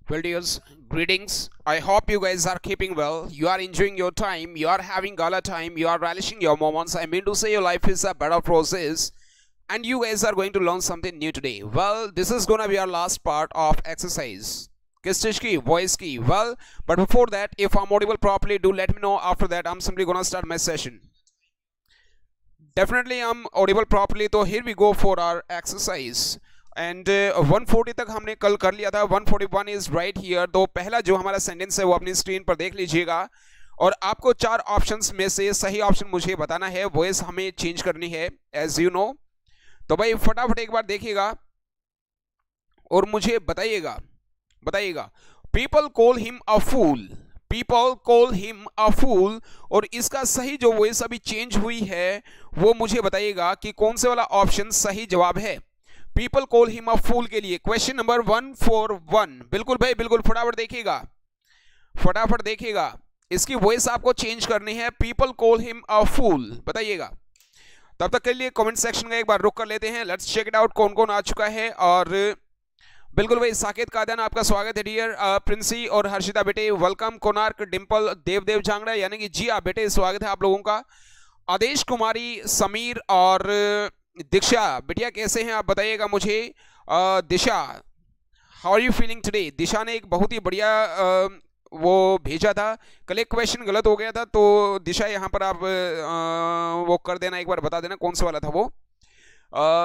Well, dears, greetings. I hope you guys are keeping well. You are enjoying your time. You are having gala time. You are relishing your moments. I mean to say, your life is a better process. And you guys are going to learn something new today. Well, this is gonna be our last part of exercise. किस चीज की voice की well but before that if I'm audible properly do let me know. After that I'm simply gonna start my session. Definitely I'm audible properly, तो here we go for our exercise. And 140 तक हमने कल कर लिया था. 141 is right here. तो पहला जो हमारा सेंटेंस है वो अपनी स्क्रीन पर देख लीजिएगा और आपको चार ऑप्शंस में से सही ऑप्शन मुझे बताना है. वॉइस हमें चेंज करनी है एज यू नो. तो भाई फटाफट एक बार देखिएगा और मुझे बताइएगा. People call him a fool. People call him a fool. और इसका सही जो वॉइस अभी चेंज हुई है वो मुझे बताइएगा कि कौन से वाला ऑप्शन सही जवाब है. पीपल कॉल हिम अ फूल के लिए क्वेश्चन नंबर 141. बिल्कुल भाई बिल्कुल फटाफट देखिएगा. इसकी वॉइस आपको चेंज करनी है. पीपल कॉल हिम अ फूल बताइएगा. तब तक के लिए कमेंट सेक्शन का एक बार रुक कर लेते हैं. लेट्स चेक इट आउट कौन कौन आ चुका है. और बिल्कुल भाई साकेत कादन आपका स्वागत है डियर. प्रिंसी और हर्षिता बेटे वेलकम. कोनार्क डिंपल देवदेव झांगड़ा यानी कि जी आप बेटे स्वागत है आप लोगों का. आदेश कुमारी समीर और दीक्षा बिटिया कैसे हैं आप बताइएगा मुझे. Disha how are you feeling today. Disha ने एक बहुत ही बढ़िया वो भेजा था. कल एक क्वेश्चन गलत हो गया था तो दिशा यहाँ पर आप वो कर देना, एक बार बता देना कौन सा वाला था वो.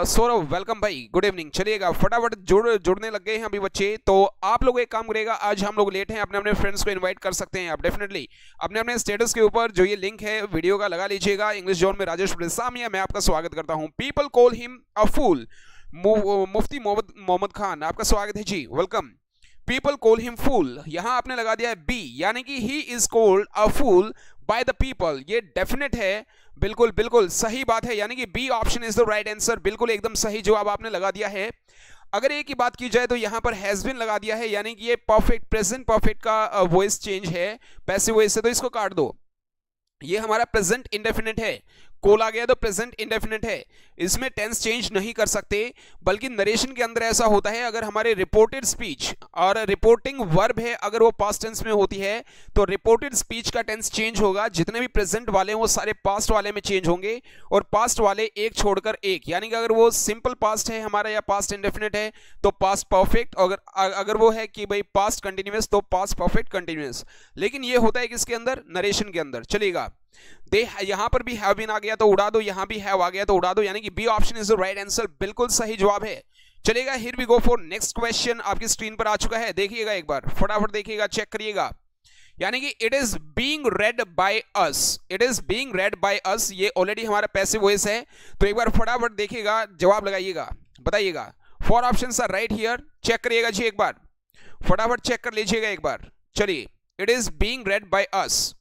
सौरभ वेलकम भाई गुड इवनिंग. चलिएगा फटाफट जुड़ने लग गए हैं अभी बच्चे. तो आप लोग एक काम करेगा, आज हम लोग लेट हैं, अपने अपने फ्रेंड्स को इनवाइट कर सकते हैं आप डेफिनेटली. अपने अपने स्टेटस के ऊपर जो ये लिंक है वीडियो का लगा लीजिएगा. इंग्लिश जोन में राजेश प्रसामिया मैं आपका स्वागत करता हूं. People call him a fool. Mufti Mohammad Khan आपका स्वागत है ji welcome. People call him fool यहां आपने लगा दिया है बी यानी कि he is called a fool by the people. ये डेफिनेट है. बिल्कुल बिल्कुल सही बात है यानी कि B option is the right answer. बिल्कुल एकदम सही जवाब आपने लगा दिया है. अगर एक की बात की जाए तो यहां पर हैज बीन लगा दिया है यानी कि ये परफेक्ट प्रेजेंट परफेक्ट का वॉइस चेंज है पैसिव वॉइस से, तो इसको काट दो. ये हमारा प्रेजेंट इंडेफिनिट है. कॉल आ गया तो प्रेजेंट इंडेफिनिट है. इसमें टेंस चेंज नहीं कर सकते. बल्कि नरेशन के अंदर ऐसा होता है अगर हमारे रिपोर्टेड स्पीच और रिपोर्टिंग वर्ब है अगर वो पास्ट टेंस में होती है तो रिपोर्टेड स्पीच का टेंस चेंज होगा. जितने भी प्रेजेंट वाले हैं वो सारे पास्ट वाले में चेंज होंगे और पास्ट वाले एक छोड़कर एक. यानी कि अगर वो सिंपल पास्ट है हमारा या पास्ट इंडेफिनिट है तो पास्ट परफेक्ट. अगर वो है कि भाई पास्ट कंटिन्यूअस तो पास्ट परफेक्ट कंटिन्यूअस. लेकिन ये होता है किसके अंदर, नरेशन के अंदर. चलिएगा दे यहां पर भी हैव बीन आ गया तो उड़ा दो, यहां भी हैव आ गया तो उड़ा दो यानी कि B option is the right answer. बिल्कुल सही जवाब है. चलेगा here we go for next question. आपकी स्क्रीन पर आ चुका है, देखिएगा एक बार फटाफट देखिएगा चेक करिएगा. यानी कि it is being red by us. It is being red by us ये ऑलरेडी हमारा पैसिव वॉइस है. तो एक बार फटाफट देखिएगा जवाब लगाइएगा बताइएगा. 4 options are right here. Check करिएगा जी एक बार फटाफट चेक कर लीजिएगा एक बार. चलिए it is being red by us.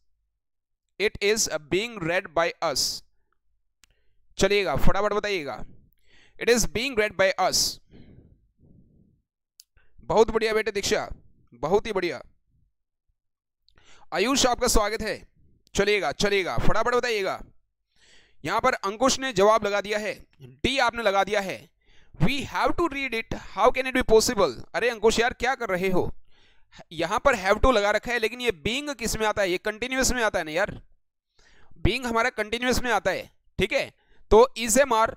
It is being red by us. चलिएगा फटाफट बताइएगा. It is being red by us. बहुत बढ़िया बेटे दीक्षा बहुत ही बढ़िया. आयुष आपका स्वागत है. चलिएगा फटाफट बताइएगा. यहां पर अंकुश ने जवाब लगा दिया है, डी आपने लगा दिया है. We have to read it how can it be possible. अरे अंकुश यार क्या कर रहे हो. यहां पर हैव टू लगा रखा है लेकिन ये बीइंग किस में आता है, ये कंटिन्यूअस में आता है ना यार. बीइंग हमारा कंटिन्यूअस में आता है ठीक है. तो is am are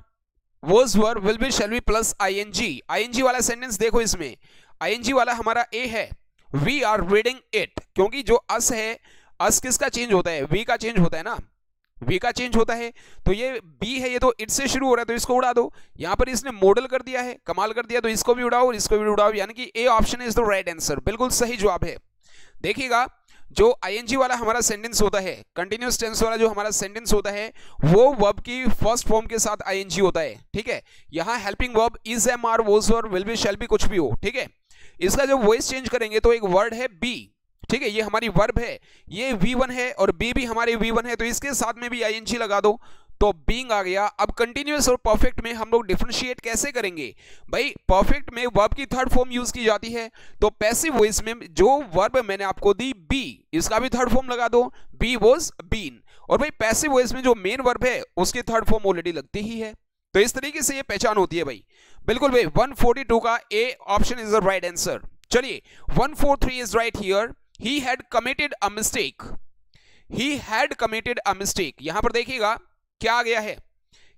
was were will be shall be plus ING. ING वाला सेंटेंस देखो, इसमें आईएनजी वाला हमारा ए है. वी आर रीडिंग इट क्योंकि जो अस है, अस किसका चेंज होता है, वी का चेंज होता है ना, वी का चेंज होता है. तो ये बी है, ये तो इट से शुरू हो रहा है तो इसको उड़ा दो. यहां पर इसने मॉडल कर दिया है, कमाल कर दिया, तो इसको भी उड़ाओ और इसको भी उड़ाओ यानी कि A option is the right answer. बिल्कुल सही जवाब है. देखिएगा जो आईएनजी वाला हमारा सेंटेंस होता है, कंटिन्यूअस टेंस वाला जो हमारा सेंटेंस होता है वो वर्ब की फर्स्ट फॉर्म के साथ आईएनजी होता है ठीक है. यहां helping verb is am are was were will be shall be कुछ भी हो ठीक है. इसका जब वॉइस चेंज करेंगे तो एक वर्ड है बी ठीक है. ये हमारी वर्ब है, ये V1 है और बी भी हमारे V1 है तो इसके साथ में भी आईएनजी लगा दो तो बीइंग आ गया. अब कंटिन्यूअस और परफेक्ट में हम लोग डिफरेंशिएट कैसे करेंगे भाई. परफेक्ट में वर्ब की थर्ड फॉर्म यूज की जाती है तो पैसिव वॉइस में जो वर्ब मैंने आपको दी बी, इसका भी थर्ड फॉर्म लगा दो, बी वॉज बीन. और भाई पैसिव वॉइस में जो मेन वर्ब है उसकी थर्ड फॉर्म ऑलरेडी लगती ही है. तो इस तरीके से ये पहचान होती है भाई. बिल्कुल भाई 142 का ए option is the right answer. चलिए 143 is right here, he had committed a mistake, he had committed a mistake, यहां पर देखिएगा क्या आ गया है,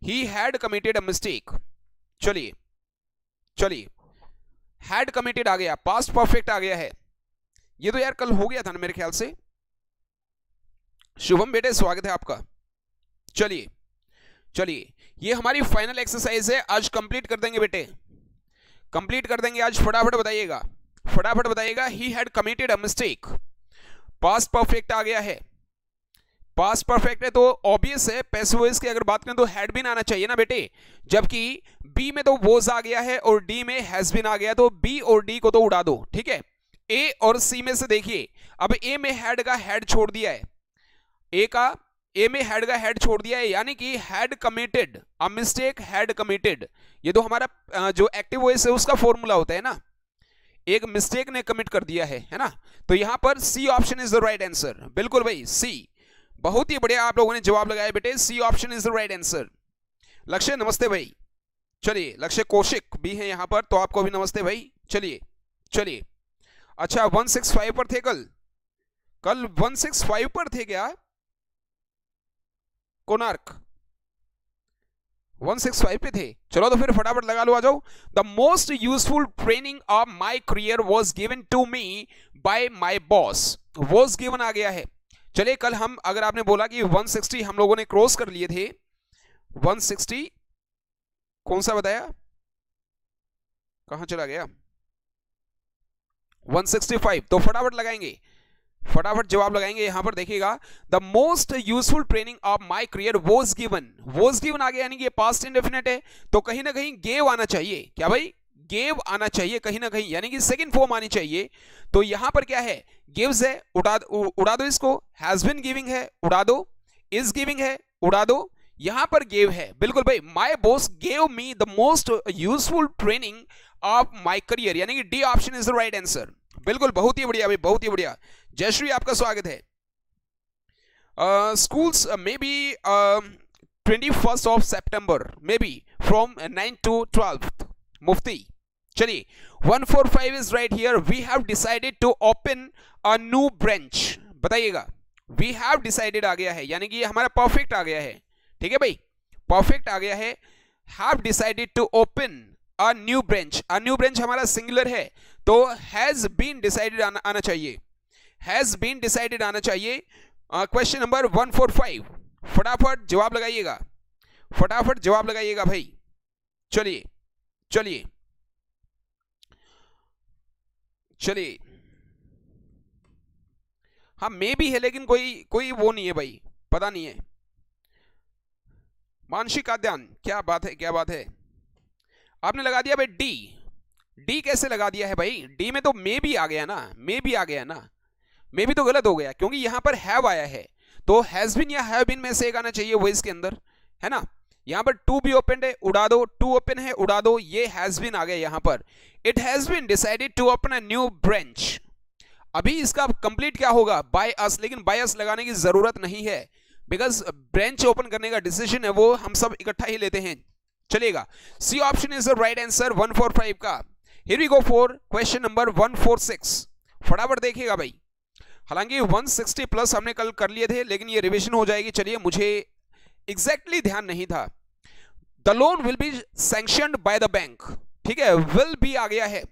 ही हैड कमिटेड अ मिस्टेक। चलिए चलिए हैड कमिटेड आ गया, पास्ट परफेक्ट आ गया है, ये तो यार कल हो गया था ना मेरे ख्याल से। शुभम बेटे स्वागत है आपका। चलिए चलिए ये हमारी फाइनल एक्सरसाइज है, आज कंप्लीट कर देंगे बेटे, कंप्लीट कर देंगे आज। फटाफट बताइएगा, फटाफट बताइएगा। He had committed a mistake, past perfect आ गया है, पास्ट परफेक्ट है तो ऑब्वियस है पैसिव वॉइस की अगर बात करें तो हैड बीन आना चाहिए ना बेटे, जबकि बी में तो वोज आ गया है और डी में हैज बीन आ गया, तो बी और डी को तो उड़ा दो, ठीक है। ए और सी में से देखिए, अब ए में हैड का हैड छोड़ दिया है, ए में हैड का हैड छोड़ दिया है, यानी कि had committed a mistake, had committed, ये तो हमारा जो एक्टिव वॉइस है उसका फॉर्मूला होता है ना, एक मिस्टेक ने कमिट कर दिया है ना। तो यहां पर C option is the right answer, बिल्कुल भाई सी, बहुत ही बढ़िया आप लोगों ने जवाब लगाया बेटे, C option is the right answer. Lakshya नमस्ते भाई, चलिए लक्ष्य कौशिक भी है यहां पर, तो आपको भी नमस्ते भाई। चलिए चलिए अच्छा 165 पर थे कल, कल 165 पर थे क्या कोणार्क, 165 पे थे, चलो तो फिर फटाफट लगा लो, आ जाओ। The most useful training of my career was given to me by my boss, was given आ गया है। चलिए कल हम, अगर आपने बोला कि 160 हम लोगों ने क्रॉस कर लिए थे, 160 कौन सा बताया, कहां चला गया, 165, तो फटाफट लगाएंगे, फटाफट जवाब लगाएंगे। यहां पर देखिएगा, the most useful training of my career was given, was given आ गया, यानी कि पास्ट इंडेफिनिट है, तो कहीं ना कहीं गेव आना चाहिए, क्या भाई गेव आना चाहिए कहीं ना कहीं, यानी कि सेकंड फॉर्म आनी चाहिए। तो यहां पर क्या है, गिव्स है, उड़ा दो इसको, हैज बीन गिविंग है उड़ा दो, इज गिविंग है उड़ा दो, यहां पर गेव है, बिल्कुल भाई। My boss gave me the most useful training of my career, यानी कि D option is the right answer, बिल्कुल बहुत ही बढ़िया भाई, बहुत ही बढ़िया। जयश्री आपका स्वागत है। Schools may be 21st of September, may be from 9 to 12th, Mufti. चलिए 145 is right here, we have decided to open a new branch, बताइएगा, वी हैव डिसाइडेड आ गया है, यानी कि हमारा परफेक्ट आ गया है, ठीक है भाई, परफेक्ट आ गया है। Have decided to open a new branch, a new branch हमारा सिंगुलर है, तो हैज बीन डिसाइडेड आना चाहिए, हैज बीन डिसाइडेड आना चाहिए। क्वेश्चन नंबर 145, फटाफट जवाब लगाइएगा, फटाफट जवाब लगाइएगा भाई। चलिए चलिए चलिए, हाँ मे भी है लेकिन कोई वो नहीं है भाई, पता नहीं है। मानसिक आद्यान, क्या बात है, क्या बात है, आपने लगा दिया भाई डी, डी कैसे लगा दिया है भाई, डी में तो मे भी आ गया ना, मे भी आ गया ना, मे भी तो गलत हो गया क्योंकि यहां पर हैव आया है, तो हैज बीन या हैव बीन में से एक आना चाहिए वो इसके अंदर, है ना। यहां पर टू बी ओपन है उड़ा दो, टू ओपन है उड़ा दो, ये हैज बीन आ गया यहां पर। It has been decided to open a new branch, अभी इसका कंप्लीट क्या होगा बाय अस, लेकिन बाय अस लगाने की जरूरत नहीं है, बिकॉज ब्रांच ओपन करने का डिसीजन है वो हम सब इकट्ठा ही लेते हैं, चलेगा। C option is the right answer 145 का। Here we go for question number 146, फटाफट देखिएगा भाई, हालांकि 160 प्लस हमने कल कर लिए थे लेकिन ये रिवीजन हो जाएगी, चलिए मुझे एग्जैक्टली ध्यान नहीं था। The loan will be sanctioned by the bank, ठीक है, विल भी आ गया है,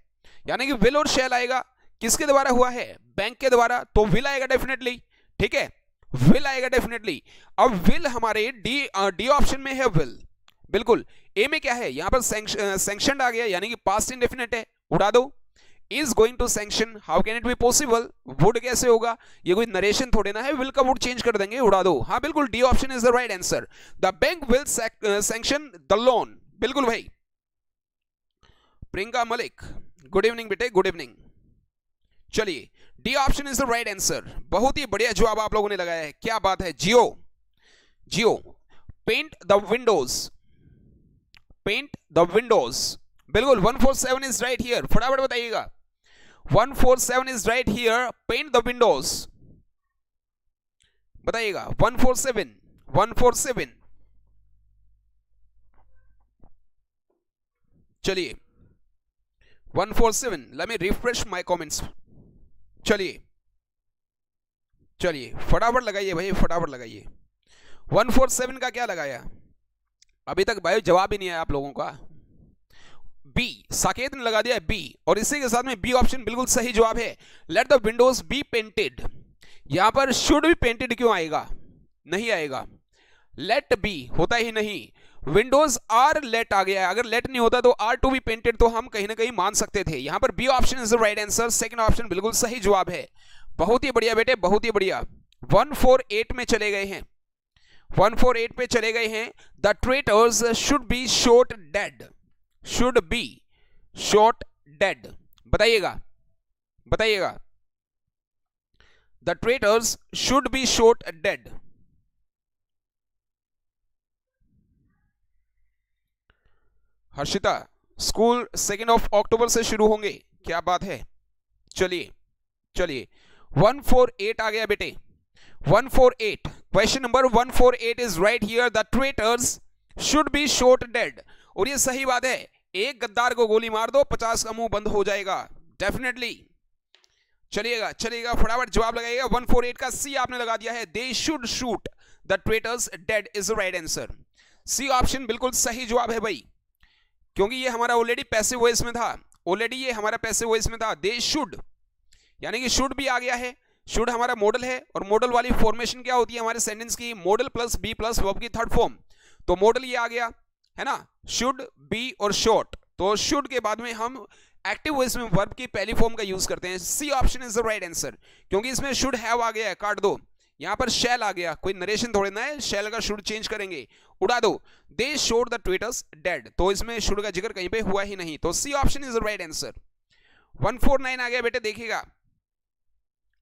यानी कि विल और शैल आएगा, किसके द्वारा हुआ है, बैंक के द्वारा, तो विल आएगा डेफिनेटली, ठीक है, विल आएगा डेफिनेटली। अब विल हमारे डी ऑप्शन में है विल, बिल्कुल। ए में क्या है, यहां पर सैंक्शनड आ गया, यानी कि पास्ट इंडेफिनिट है, उड़ा दो। Is going to sanction, how can it be possible, would कैसे होगा, ये कोई नरेशन थोड़े ना है, विल का वुड चेंज कर देंगे, उड़ा दो। हाँ बिल्कुल, D option is the right answer, the bank will sanction the loan, बिल्कुल भाई। प्रियंका मलिक, गुड इवनिंग बेटे, गुड इवनिंग। चलिए D option is the right answer, बहुत ही बढ़िया जवाब आप लोगों ने लगाया है, क्या बात है। जियो, जियो, paint the windows, paint the windows, बिल्कुल 147 इज राइट हियर, फटाफट बताइएगा, 147 is right here, paint the windows, बताइएगा 147, 147। चलिए 147, let me refresh my comments. चलिए चलिए फटाफट लगाइए भाई, फटाफट लगाइए। 147 का क्या लगाया? अभी तक भाई जवाब ही नहीं आया आप लोगों का। बी, साकेत ने लगा दिया है बी, और इसी के साथ में बी ऑप्शन बिल्कुल सही जवाब है। Let the Windows be painted, यहां पर शुड बी पेंटेड क्यों आएगा? नहीं आएगा। लेट बी होता ही नहीं, विंडोज आर लेट आ गया है, अगर लेट नहीं होता तो आर टू बी पेंटेड तो हम कहीं ना कहीं मान सकते थे। यहां पर B option is the right answer, second option बिल्कुल सही जवाब है। बहुत ही बढ़िया बेटे, बहुत ही बढ़िया। 148 में चले गए हैं, 148 पे चले गए हैं। The traitors should be shot dead, should be shot dead, बताइएगा बताइएगा। The traitors should be shot dead. Harshita, school 2 अक्टूबर से शुरू होंगे, क्या बात है। चलिए चलिए 148 आ गया बेटे, 148, question number 148 is right here, the traitors should be shot dead. और ये सही बात है, एक गद्दार को गोली मार दो 50 का मुंह बंद हो जाएगा, डेफिनेटली। चलिएगा चलिएगा फटाफट जवाब लगाइएगा। 148 का सी आपने लगा दिया है, they should shoot the traitors dead is the right answer. C option बिल्कुल सही जवाब है भाई, क्योंकि ये हमारा ऑलरेडी पैसिव वॉइस में था, ऑलरेडी ये हमारा पैसिव वॉइस में था। दे शुड यानी कि शुड भी आ गया है, शुड हमारा मॉडल है, और मॉडल वाली फॉर्मेशन क्या होती है हमारे सेंटेंस की? Modal plus be plus verb की थर्ड फॉर्म। तो मॉडल ये आ गया है ना, शुड बी और शॉट। तो शुड के बाद में हम एक्टिव वॉइस में वर्ब की पहली फॉर्म का यूज करते हैं। C option is the right answer, क्योंकि इसमें शुड हैव आ गया है, काट दो। यहां पर शैल आ गया, कोई नरेशन थोड़े ना है, शैल का शुड चेंज करेंगे, उड़ा दो। They showed the traitors dead, तो इसमें शुड का जिक्र कहीं पे हुआ ही नहीं, तो C option is the right answer. 149 आ गया बेटे, देखिएगा।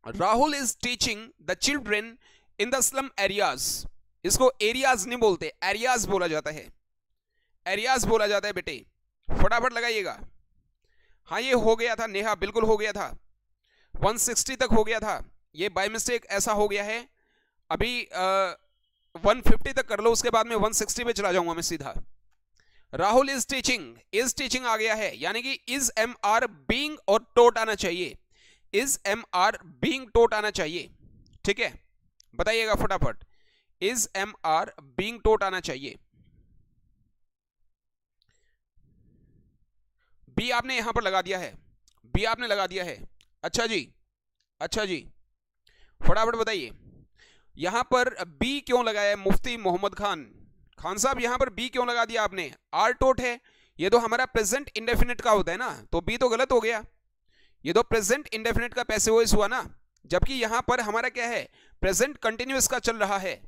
Rahul is teaching the children in the slum areas, इसको एरियाज नहीं बोलते, एरियाज बोला जाता है, एरियाज बोला जाता है बेटे, फटाफट लगाइएगा। हाँ ये हो गया था नेहा, बिल्कुल हो गया था, 160 तक हो गया था, ये बाय मिस्टेक ऐसा हो गया है। अभी 150 तक कर लो, उसके बाद में 160 पे चला जाऊंगा मैं सीधा। राहुल इज टीचिंग आ गया है, यानी कि इज एम आर बीइंग और टोट आना चाहिए, इज एम आर बीइंग टोट आना चाहिए, ठीक है, बताइएगा फटाफट। इज एम आर बीइंग टोट आना चाहिए। बी आपने यहां पर लगा दिया है, बी आपने लगा दिया है। अच्छा जी, अच्छा जी, फटाफट बताइए यहां पर बी क्यों लगाया है? मुफ्ती मोहम्मद खान साहब, यहां पर बी क्यों लगा दिया आपने? आर टोट है, ये तो हमारा प्रेजेंट इंडेफिनिट का होता है ना, तो बी तो गलत हो गया, ये तो प्रेजेंट इंडेफिनिट का पैसिव वॉइस हुआ ना, जबकि यहां पर हमारा क्या है? प्रेजेंट कंटिन्यूअस का चल रहा है,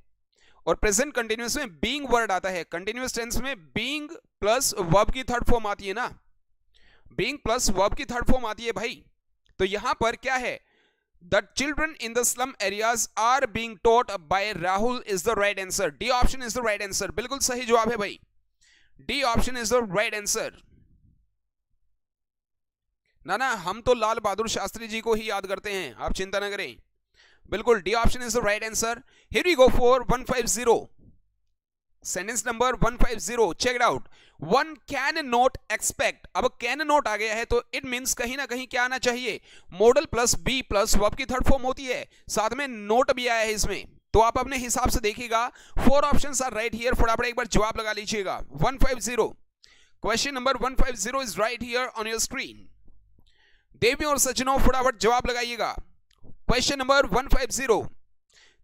और प्रेजेंट कंटिन्यूअस में बीइंग वर्ड आता है, कंटिन्यूअस टेंस में बीइंग प्लस वर्ब की थर्ड फॉर्म आती है ना, बीइंग प्लस वर्ब की थर्ड फॉर्म आती है भाई। तो यहां पर क्या है? The children in the slum areas are being taught by Rahul is the right answer. D option is the right answer. बिल्कुल सही जवाब है भाई, D option is the right answer. ना हम तो लाल बहादुर शास्त्री जी को ही याद करते हैं, आप चिंता ना करें, बिल्कुल D option is the right answer. Here we go for 150. Sentence number 150, check it out. One can not expect, अब कैन नॉट आ गया है तो इट मींस कहीं ना कहीं क्या आना चाहिए? Modal plus be plus verb की थर्ड फॉर्म होती है, साथ में नोट भी आया है इसमें, तो आप अपने हिसाब से देखिएगा। 4 ऑप्शंस आर राइट हियर, फटाफट एक बार जवाब लगा लीजिएगा। 150, question number 150 is right here on your screen. देवी और सज्जनों फटाफट जवाब लगाइएगा। क्वेश्चन नंबर 150,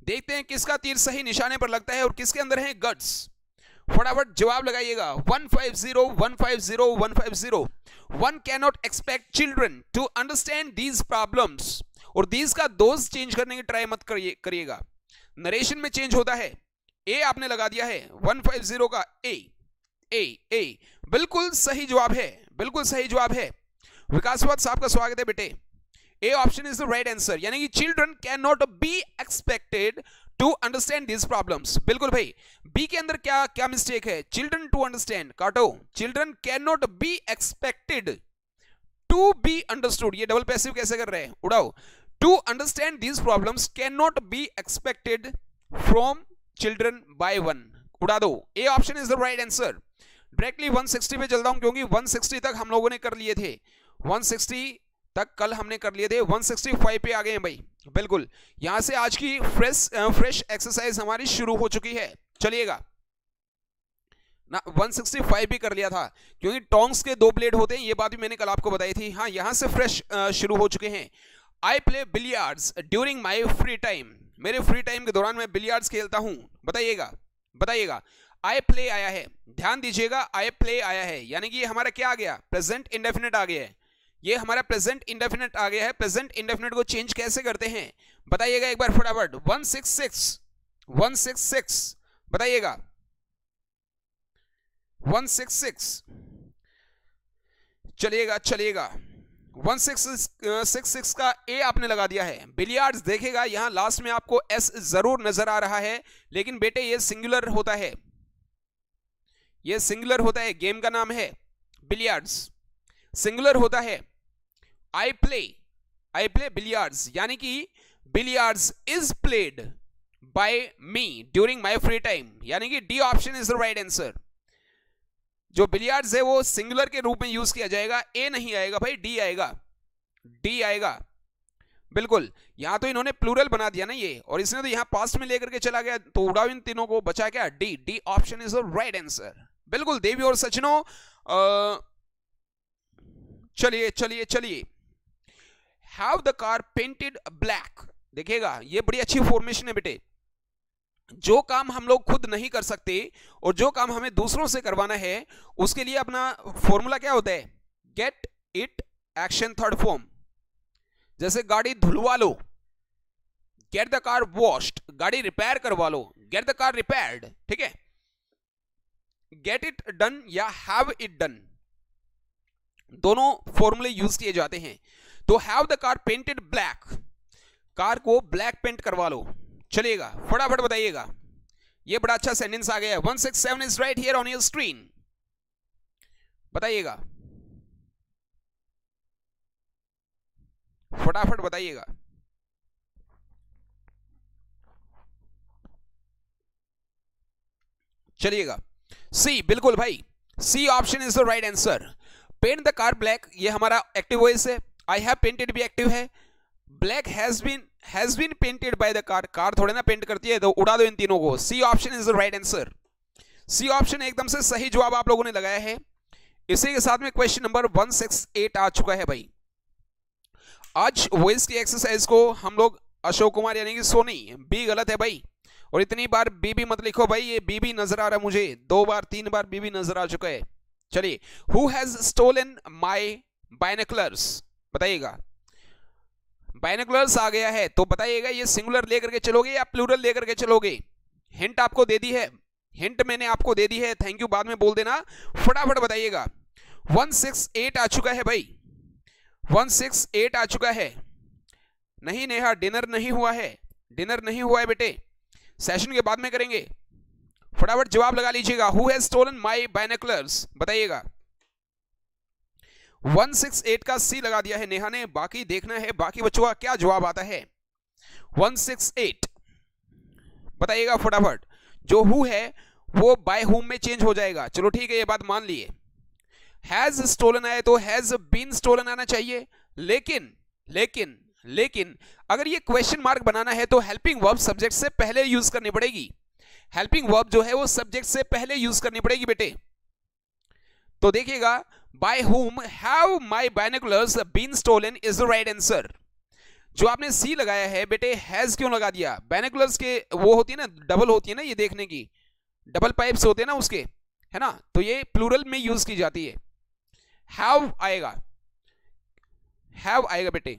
देखते हैं किसका तीर सही निशाने पर लगता है और किसके अंदर है गट्स। फटाफट जवाब लगाइएगा। 150, 150, 150। One can not expect children to understand these problems, और दीज का दोज चेंज करने की ट्राई मत करिएगा, नरेशन में चेंज होता है। ए आपने लगा दिया है 150 का ए, बिल्कुल सही जवाब है, बिल्कुल सही जवाब है। विकासवत साहब का स्वागत है बेटे। A option is the right answer, यानी कि children can not be expected to understand this problems. बिल्कुल भाई, बी के अंदर क्या मिस्टेक है? चिल्ड्रन टू अंडरस्टैंड, काटो। Children can not be expected to be understood, ये डबल पैसिव कैसे कर रहे हैं? उड़ाओ। To understand this problems can not be expected from children by one, उड़ा दो। A option is the right answer. Directly 160 पे चलता हूं, क्योंकि 160 तक हम लोगों ने कर लिए थे। 160 तक कल हमने कर लिए थे, 165 पे आ गए हैं भाई। बिल्कुल, यहां से आज की फ्रेश एक्सरसाइज हमारी शुरू हो चुकी है। चलिएगा ना, 165 भी कर लिया था क्योंकि टोंग्स के 2 ब्लेड होते हैं, ये बात भी मैंने कल आपको बताई थी। हाँ, यहां से फ्रेश शुरू हो चुके हैं। I play billiards during my free time, मेरे फ्री टाइम के दौरान मैं बिलियर्ड्स खेलता हूं। बताइएगा बताइएगा। आई प्ले आया है, ध्यान दीजिएगा, आई प्ले आया है यानी कि ये हमारा क्या आ गया, प्रेजेंट इंडेफिनिट आ गया है। ये हमारा प्रेजेंट इंडेफिनिट आ गया है। प्रेजेंट इंडेफिनिट को चेंज कैसे करते हैं बताइएगा एक बार फटाफट। 166 बताइएगा, 166। चलिएगा चलिएगा, 166 का ए आपने लगा दिया है। बिलियर्ड्स देखिएगा यहां लास्ट में आपको एस जरूर नजर आ रहा है, लेकिन बेटे ये सिंगुलर होता है, ये सिंगुलर होता है, गेम का नाम है बिलियर्ड्स, सिंगुलर होता है। आई प्ले बिलियर्ड्स यानी कि billiards is played by me during my free time, यानी कि D option is the right answer. जो बिलियर्ड्स है वो सिंगुलर के रूप में यूज किया जाएगा, ए नहीं आएगा भाई, डी आएगा, डी आएगा। बिल्कुल, यहां तो इन्होंने प्लूरल बना दिया ना ये, और इसने तो यहां पास्ट में लेकर के चला गया, तो उड़ाओ इन तीनों को, बचा क्या, D, D option is the right answer. बिल्कुल देवी और सचिनों, चलिए चलिए चलिए। Have the car painted black, देखिएगा ये बड़ी अच्छी फॉर्मेशन है बेटे। जो काम हम लोग खुद नहीं कर सकते और जो काम हमें दूसरों से करवाना है, उसके लिए अपना फॉर्मूला क्या होता है, get it action third form. जैसे गाड़ी धुलवा लो, गेट द कार वॉश्ड, गाड़ी रिपेयर करवा लो, गेट द कार रिपेयर्ड, ठीक है। गेट इट डन या हैव इट डन, दोनों फॉर्मूले यूज किए जाते हैं। तो have the car painted black, car को ब्लैक पेंट करवा लो। चलिएगा फटाफट बताइएगा, ये बड़ा अच्छा सेंटेंस आ गया है। 167 is right here on your screen, बताइएगा फटाफट बताइएगा। चलिएगा सी, बिल्कुल भाई, C option is the right answer. Paint the car black, ये हमारा एक्टिव वॉइस है। आई हैव पेंटेड भी एक्टिव है। Black has been painted by the car, car थोड़े ना पेंट करती है, तो उड़ा दो इन तीनों को। C option is the right answer. C option एकदम से सही जवाब आप लोगों ने लगाया है। इसी के साथ में क्वेश्चन नंबर 168 आ चुका है भाई। आज वॉइस की एक्सरसाइज को हम लोग अशोक कुमार यानी कि सोनी, बी गलत है भाई, और इतनी बार बी भी मत लिखो भाई, ये बी भी नजर आ रहा है मुझे, 2 बार 3 बार बी भी नजर आ चुका है। चलिए, who has stolen my binoculars, बताइएगा। बाइनोकुलर्स आ गया है, तो बताइएगा ये सिंगुलर लेकर के चलोगे या प्लूरल लेकर के चलोगे। हिंट आपको दे दी है, हिंट मैंने आपको दे दी है, थैंक यू बाद में बोल देना, फटाफट बताइएगा। 168 आ चुका है भाई, 168 आ चुका है। नहीं नेहा, डिनर नहीं हुआ है, डिनर नहीं हुआ है बेटे, सेशन के बाद में करेंगे। फटाफट जवाब लगा लीजिएगा। Who has stolen my binoculars, बताइएगा। 168 का सी लगा दिया है नेहा ने, बाकी देखना है बाकी बच्चों का क्या जवाब आता है। 168 बताइएगा फटाफट। जो हु है वो बाय हुम में चेंज हो जाएगा, चलो ठीक है, ये बात मान लिए। हैज स्टोलन आए तो हैज बीन स्टोलन आना चाहिए, लेकिन लेकिन लेकिन अगर ये क्वेश्चन मार्क बनाना है तो हेल्पिंग वर्ब सब्जेक्ट से पहले यूज करनी पड़ेगी। हेल्पिंग वर्ब जो है वो सब्जेक्ट से पहले यूज करनी पड़ेगी बेटे। तो देखिएगा, by whom have my binoculars been stolen is the right answer. जो आपने सी लगाया है बेटे, हैज क्यों लगा दिया? बाइनोकुलर्स के वो होती है ना, डबल होती है ना, ये देखने की डबल पाइप्स होते हैं ना उसके, है ना, तो ये प्लूरल में यूज की जाती है। हैव आएगा, हैव आएगा बेटे।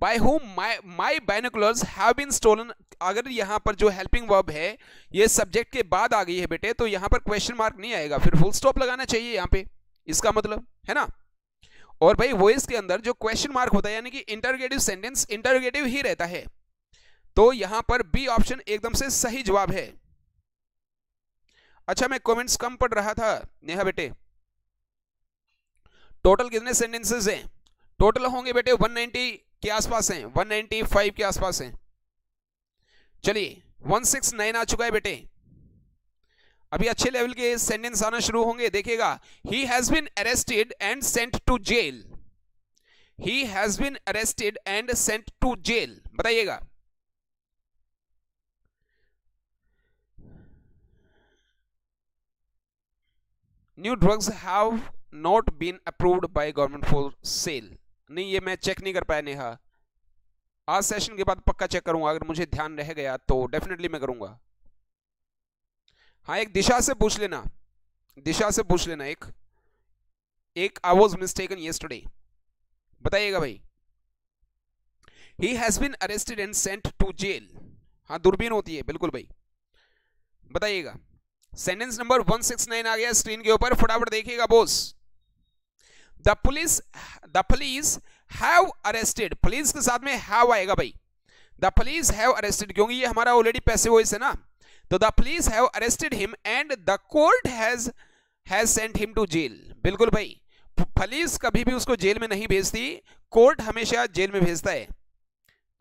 By whom my binoculars have been stolen, अगर यहां पर जो हेल्पिंग वर्ब है ये सब्जेक्ट के बाद आ गई है बेटे, तो यहां पर क्वेश्चन मार्क नहीं आएगा, फिर फुल स्टॉप लगाना चाहिए यहां पे, इसका मतलब है ना। और भाई वॉइस के अंदर जो क्वेश्चन मार्क होता है यानी कि इंटरोगेटिव सेंटेंस इंटरोगेटिव ही रहता है, तो यहां पर बी ऑप्शन एकदम से सही जवाब है। अच्छा, मैं कमेंट्स कम पढ़ रहा था नेहा बेटे। टोटल कितने सेंटेंसेस हैं? टोटल होंगे बेटे 190 के आसपास हैं, 195 के आसपास हैं। चलिए 169 आ चुका है बेटे, अभी अच्छे लेवल के सेंटेंस आना शुरू होंगे, देखिएगा। He has been arrested and sent to jail, he has been arrested and sent to jail, बताइएगा। New drugs have not been approved by government for sale. नहीं, ये मैं चेक नहीं कर पाया नेहा, आज सेशन के बाद पक्का चेक करूंगा, अगर मुझे ध्यान रह गया तो डेफिनेटली मैं करूंगा। हाँ, एक दिशा से पूछ लेना, दिशा से पूछ लेना, एक आई वॉज मिस्टेकन यस्टरडे, बताइएगा भाई। He has been arrested and sent to jail, हाँ दूरबीन होती है, बिल्कुल भाई, बताइएगा। सेंटेंस नंबर 169 आ गया स्क्रीन के ऊपर, फटाफट देखिएगा boss. The police have arrested, police के साथ में हैव आएगा भाई, द पुलिस हैव अरेस्टेड, क्योंकि ये हमारा ऑलरेडी पैसिव वॉइस है ना, तो the police have arrested him and the court has sent him to jail. बिल्कुल भाई, पुलिस कभी भी उसको जेल में नहीं भेजती, कोर्ट हमेशा जेल में भेजता है,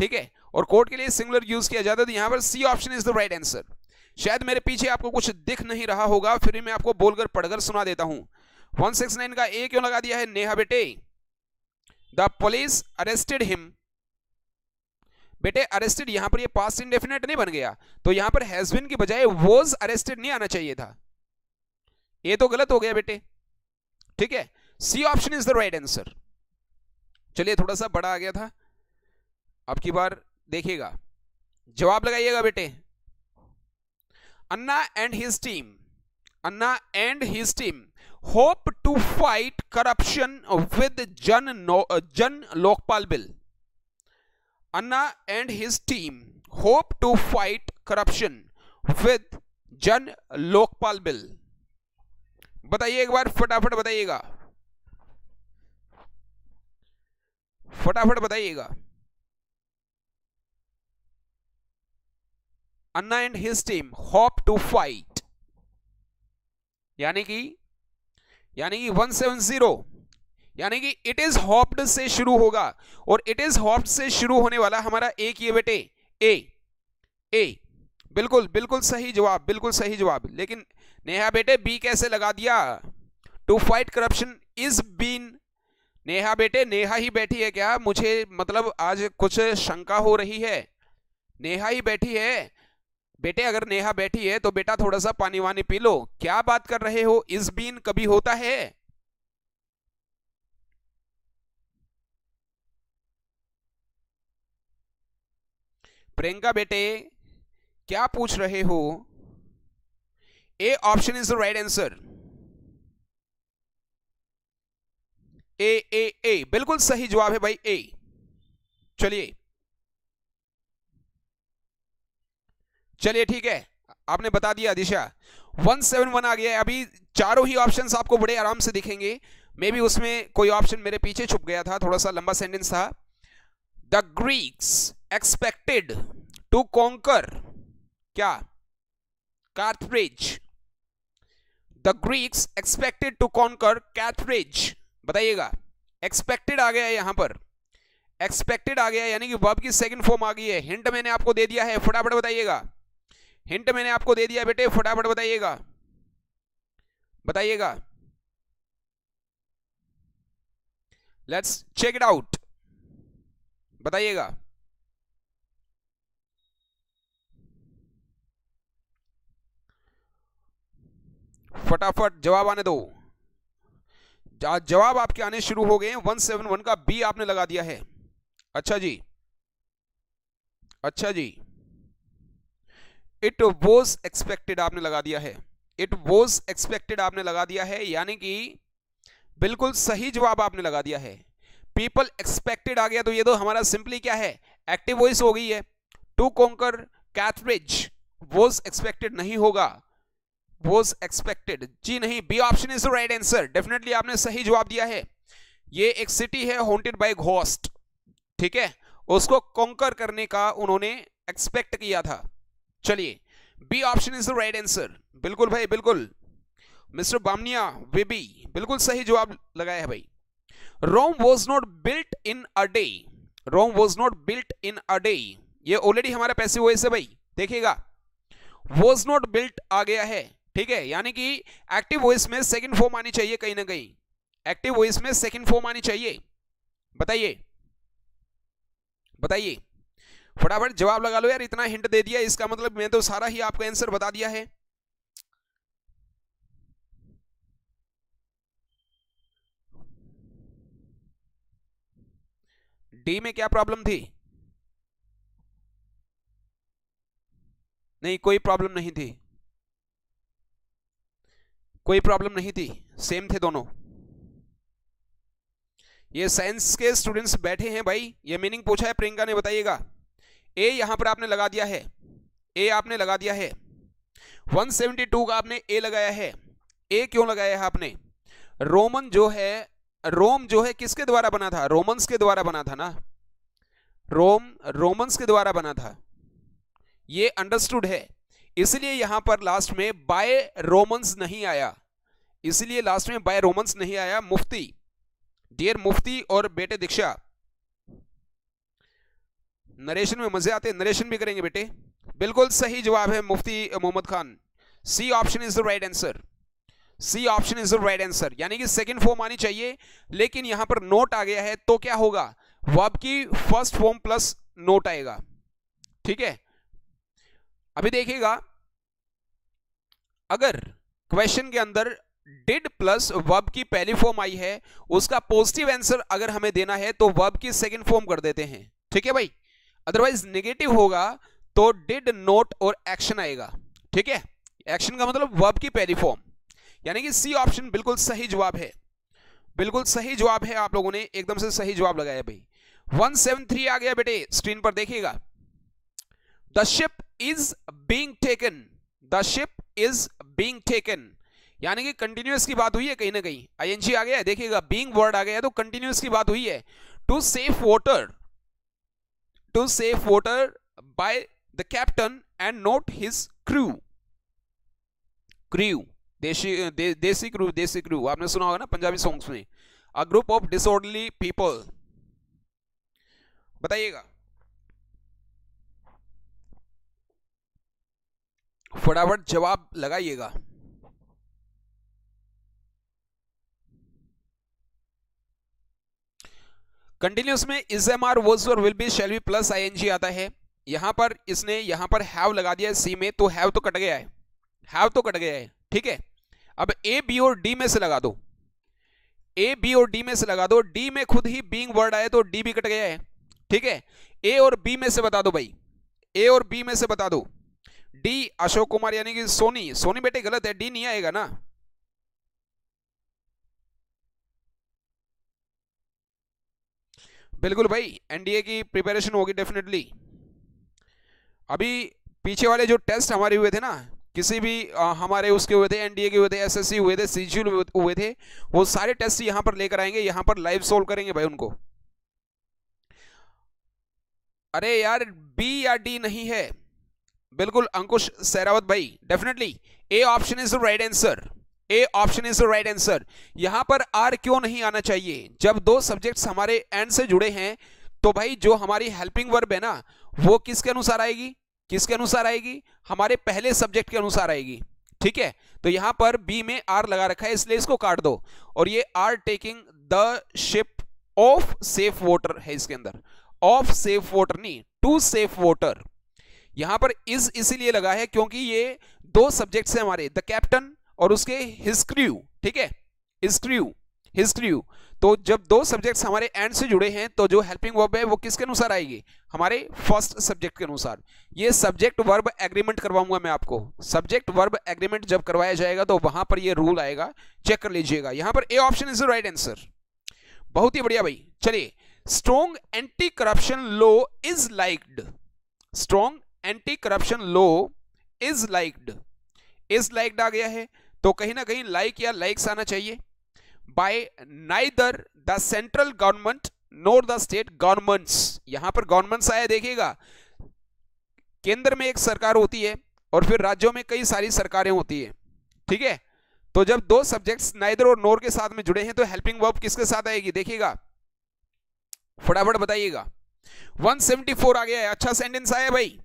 ठीक है, और कोर्ट के लिए सिंगुलर यूज किया जाता है, तो यहां पर C option is the right answer. शायद मेरे पीछे आपको कुछ दिख नहीं रहा होगा, फिर मैं आपको बोलकर पढ़कर सुना देता हूं। 169 का ए क्यों लगा दिया है नेहा बेटे? द पुलिस अरेस्टेड हिम, बेटे अरेस्टेड यहां पर ये पास्ट इंडेफिनिट नहीं बन गया, तो यहां पर हैज बीन की बजाय वॉज अरेस्टेड नहीं आना चाहिए था, ये तो गलत हो गया बेटे, ठीक है। C option is the right answer. चलिए, थोड़ा सा बड़ा आ गया था, अब की बार देखिएगा, जवाब लगाइएगा बेटे। Anna and his team, Anna and his team hope to fight corruption with Jan Lokpal bill. Anna and his team hope to fight corruption with Jan Lokpal bill, बताइए एक बार, फटाफट बताइएगा, फटाफट बताइएगा। Anna and his team hope to fight, यानी कि 170, यानी कि इट इज होप्ड से शुरू होगा, और इट इज होप्ड से शुरू होने वाला हमारा एक ये बेटे ए, बिल्कुल बिल्कुल सही जवाब, बिल्कुल सही जवाब। लेकिन नेहा बेटे बी कैसे लगा दिया? To fight corruption is been, Neha बेटे नेहा ही बैठी है क्या? मुझे मतलब आज कुछ शंका हो रही है, नेहा ही बैठी है बेटे, अगर नेहा बैठी है तो बेटा थोड़ा सा पानी वानी पी लो, क्या बात कर रहे हो, इस बीन कभी होता है? प्रियंका बेटे क्या पूछ रहे हो? A option is the right answer, A बिल्कुल सही जवाब है भाई, ए। चलिए ठीक है, आपने बता दिया दिशा। 171 आ गया है, अभी चारों ही ऑप्शंस आपको बड़े आराम से दिखेंगे, मे बी उसमें कोई ऑप्शन मेरे पीछे छुप गया था, थोड़ा सा लंबा सेंटेंस था। The Greeks expected to conquer क्या? Carthage. The Greeks expected to conquer Carthage, बताइएगा। एक्सपेक्टेड आ गया है यहां पर, एक्सपेक्टेड आ गया, यानी कि वर्ब की सेकंड फॉर्म आ गई है। हिंट मैंने आपको दे दिया है, फटाफट बताइएगा, हिंट मैंने आपको दे दिया बेटे, फटाफट बताइएगा, बताइएगा। लेट्स चेक इट आउट, बताइएगा। फटाफट जवाब आने दो, जवाब आपके आने शुरू हो गए हैं। 171 का बी आपने लगा दिया है, अच्छा जी, अच्छा जी। इट वॉज एक्सपेक्टेड आपने लगा दिया है, इट वॉज एक्सपेक्टेड आपने लगा दिया है, यानी कि बिल्कुल सही जवाब आपने लगा दिया है। पीपल एक्सपेक्टेड आ गया, तो ये तो हमारा सिंपली क्या है, एक्टिव वॉइस हो गई है। To conquer Carthage, was expected नहीं होगा, वॉज एक्सपेक्टेड जी नहीं, B option is the right answer. Definitely आपने सही जवाब दिया है। ये एक सिटी है हॉन्टेड बाय घोस्ट, ठीक है, उसको कॉन्कर करने का उन्होंने एक्सपेक्ट किया था। चलिए, B option is the right answer, बिल्कुल भाई बिल्कुल। मिस्टर बामनिया वेबी बिल्कुल सही जवाब लगाया है भाई। Rome was not built in a day, Rome was not built in a day, ये ऑलरेडी हमारा पैसिव वॉइस है भाई, देखिएगा। वॉज नॉट बिल्ट आ गया है, ठीक है, यानी कि एक्टिव वॉइस में सेकंड फॉर्म आनी चाहिए, कहीं ना कहीं एक्टिव वॉइस में सेकंड फॉर्म आनी चाहिए, बताइए बताइए, फटाफट जवाब लगा लो यार, इतना हिंट दे दिया इसका मतलब मैं तो सारा ही आपको आंसर बता दिया है। डी में क्या प्रॉब्लम थी? नहीं, कोई प्रॉब्लम नहीं थी, कोई प्रॉब्लम नहीं थी, सेम थे दोनों। ये साइंस के स्टूडेंट्स बैठे हैं भाई, ये मीनिंग पूछा है प्रियंका ने, बताइएगा। ए यहां पर आपने लगा दिया है, ए आपने लगा दिया है, 172 का आपने ए लगाया है। ए क्यों लगाया है आपने? रोमन जो है, रोम जो है किसके द्वारा बना था? रोमन्स के द्वारा बना था ना, रोम रोमन्स के द्वारा बना था, ये अंडरस्टूड है। इसलिए यहां पर लास्ट में बाय रोमन्स नहीं आया, इसलिए लास्ट में बाय रोमन्स नहीं आया। मुफ्ती, डियर मुफ्ती और बेटे दीक्षा, नरेशन में मजे आते हैं, नरेशन भी करेंगे बेटे। बिल्कुल सही जवाब है Mufti Mohammad Khan, C option is the right answer, C option is the right answer, यानी कि सेकंड फॉर्म आनी चाहिए, लेकिन यहां पर नोट आ गया है तो क्या होगा? वर्ब की फर्स्ट फॉर्म प्लस नोट आएगा, ठीक है। अभी देखिएगा, अगर क्वेश्चन के अंदर डिड प्लस वर्ब की पहली फॉर्म आई है, उसका पॉजिटिव आंसर अगर हमें देना है तो वर्ब की सेकंड फॉर्म कर देते हैं, ठीक है भाई। अदरवाइज नेगेटिव होगा तो डिड, नोट और एक्शन आएगा, ठीक है। एक्शन का मतलब वर्ब की पहली फॉर्म, यानी कि सी ऑप्शन बिल्कुल सही जवाब है, बिल्कुल सही जवाब है। आप लोगों ने एकदम से सही जवाब लगाया भाई। 173 आ गया बेटे, स्क्रीन पर देखिएगा। The ship is being taken, the ship is being taken, यानी कि कंटिन्यूअस की बात हुई है कहीं ना कहीं, आईएनजी आ गया है, देखिएगा बीइंग वर्ड आ गया है तो कंटिन्यूअस की बात हुई है। To save water, to save water by the captain and not his crew, crew desi crew, desi crew आपने सुना होगा ना पंजाबी सॉन्ग्स में, a group of disorderly people. बताइएगा फटाफट जवाब लगाइएगा। कंटिन्यूस में इज एम आर वॉज और will be shall be plus ING आता है। यहां पर इसने यहां पर हैव लगा दिया है सी में, तो हैव तो कट गया है, हैव तो कट गया है, ठीक है। अब ए बी और डी में से लगा दो, ए बी और डी में से लगा दो, डी में खुद ही बीइंग वर्ड आया तो डी भी कट गया है, ठीक है। ए और बी में से बता दो भाई, ए और बी में से बता दो। डी अशोक कुमार यानी कि सोनी, सोनी बेटे गलत है, डी नहीं आएगा ना। बिल्कुल भाई, एनडीए की प्रिपरेशन होगी डेफिनेटली। अभी पीछे वाले जो टेस्ट हमारे हुए थे ना, किसी भी हमारे उसके हुए थे, एनडीए के हुए थे, एसएससी हुए थे, सीजीएल हुए थे, वो सारे टेस्ट यहां पर लेकर आएंगे, यहां पर लाइव सोल्व करेंगे भाई उनको। अरे यार बी या डी नहीं है, बिल्कुल अंकुश सहरावत भाई, definitely A option is the right answer, A option is the right answer. यहां पर आर क्यों नहीं आना चाहिए? जब दो सब्जेक्ट्स हमारे एंड से जुड़े हैं तो भाई जो हमारी हेल्पिंग वर्ब है ना, वो किसके अनुसार आएगी? किसके अनुसार आएगी? हमारे पहले सब्जेक्ट के अनुसार आएगी, ठीक है। तो यहां पर बी में आर लगा रखा है, इसलिए इसको काट दो, और ये are taking the ship of safe water है इसके अंदर, ऑफ सेफ वाटर नहीं, टू सेफ वाटर। यहां पर इज इसीलिए लगा है क्योंकि ये दो सब्जेक्ट्स हैं हमारे, द कैप्टन और उसके हिज क्रू, ठीक है, हिज क्रू, हिज क्रू। तो जब दो सब्जेक्ट्स हमारे एंड से जुड़े हैं तो जो हेल्पिंग वर्ब है वो किसके अनुसार आएगी? हमारे फर्स्ट सब्जेक्ट के अनुसार। ये सब्जेक्ट वर्ब एग्रीमेंट करवाऊंगा मैं आपको, सब्जेक्ट वर्ब एग्रीमेंट जब करवाया जाएगा तो वहां पर ये रूल आएगा, चेक कर लीजिएगा। यहां पर A option is the right answer, बहुत ही बढ़िया भाई। चलिए, strong anti corruption law is liked, strong anti corruption law is liked, is liked आ गया है तो कहीं ना कहीं लाइक या लाइक्स आना चाहिए। By neither the central government nor the state governments, यहां पर गवर्नमेंट्स आया, देखिएगा केंद्र में एक सरकार होती है और फिर राज्यों में कई सारी सरकारें होती है, ठीक है। तो जब दो सब्जेक्ट्स नाइदर और नोर के साथ में जुड़े हैं तो हेल्पिंग वर्ब किसके साथ आएगी? देखिएगा फटाफट बताइएगा। 174 आ गया है, अच्छा सेंटेंस आया भाई,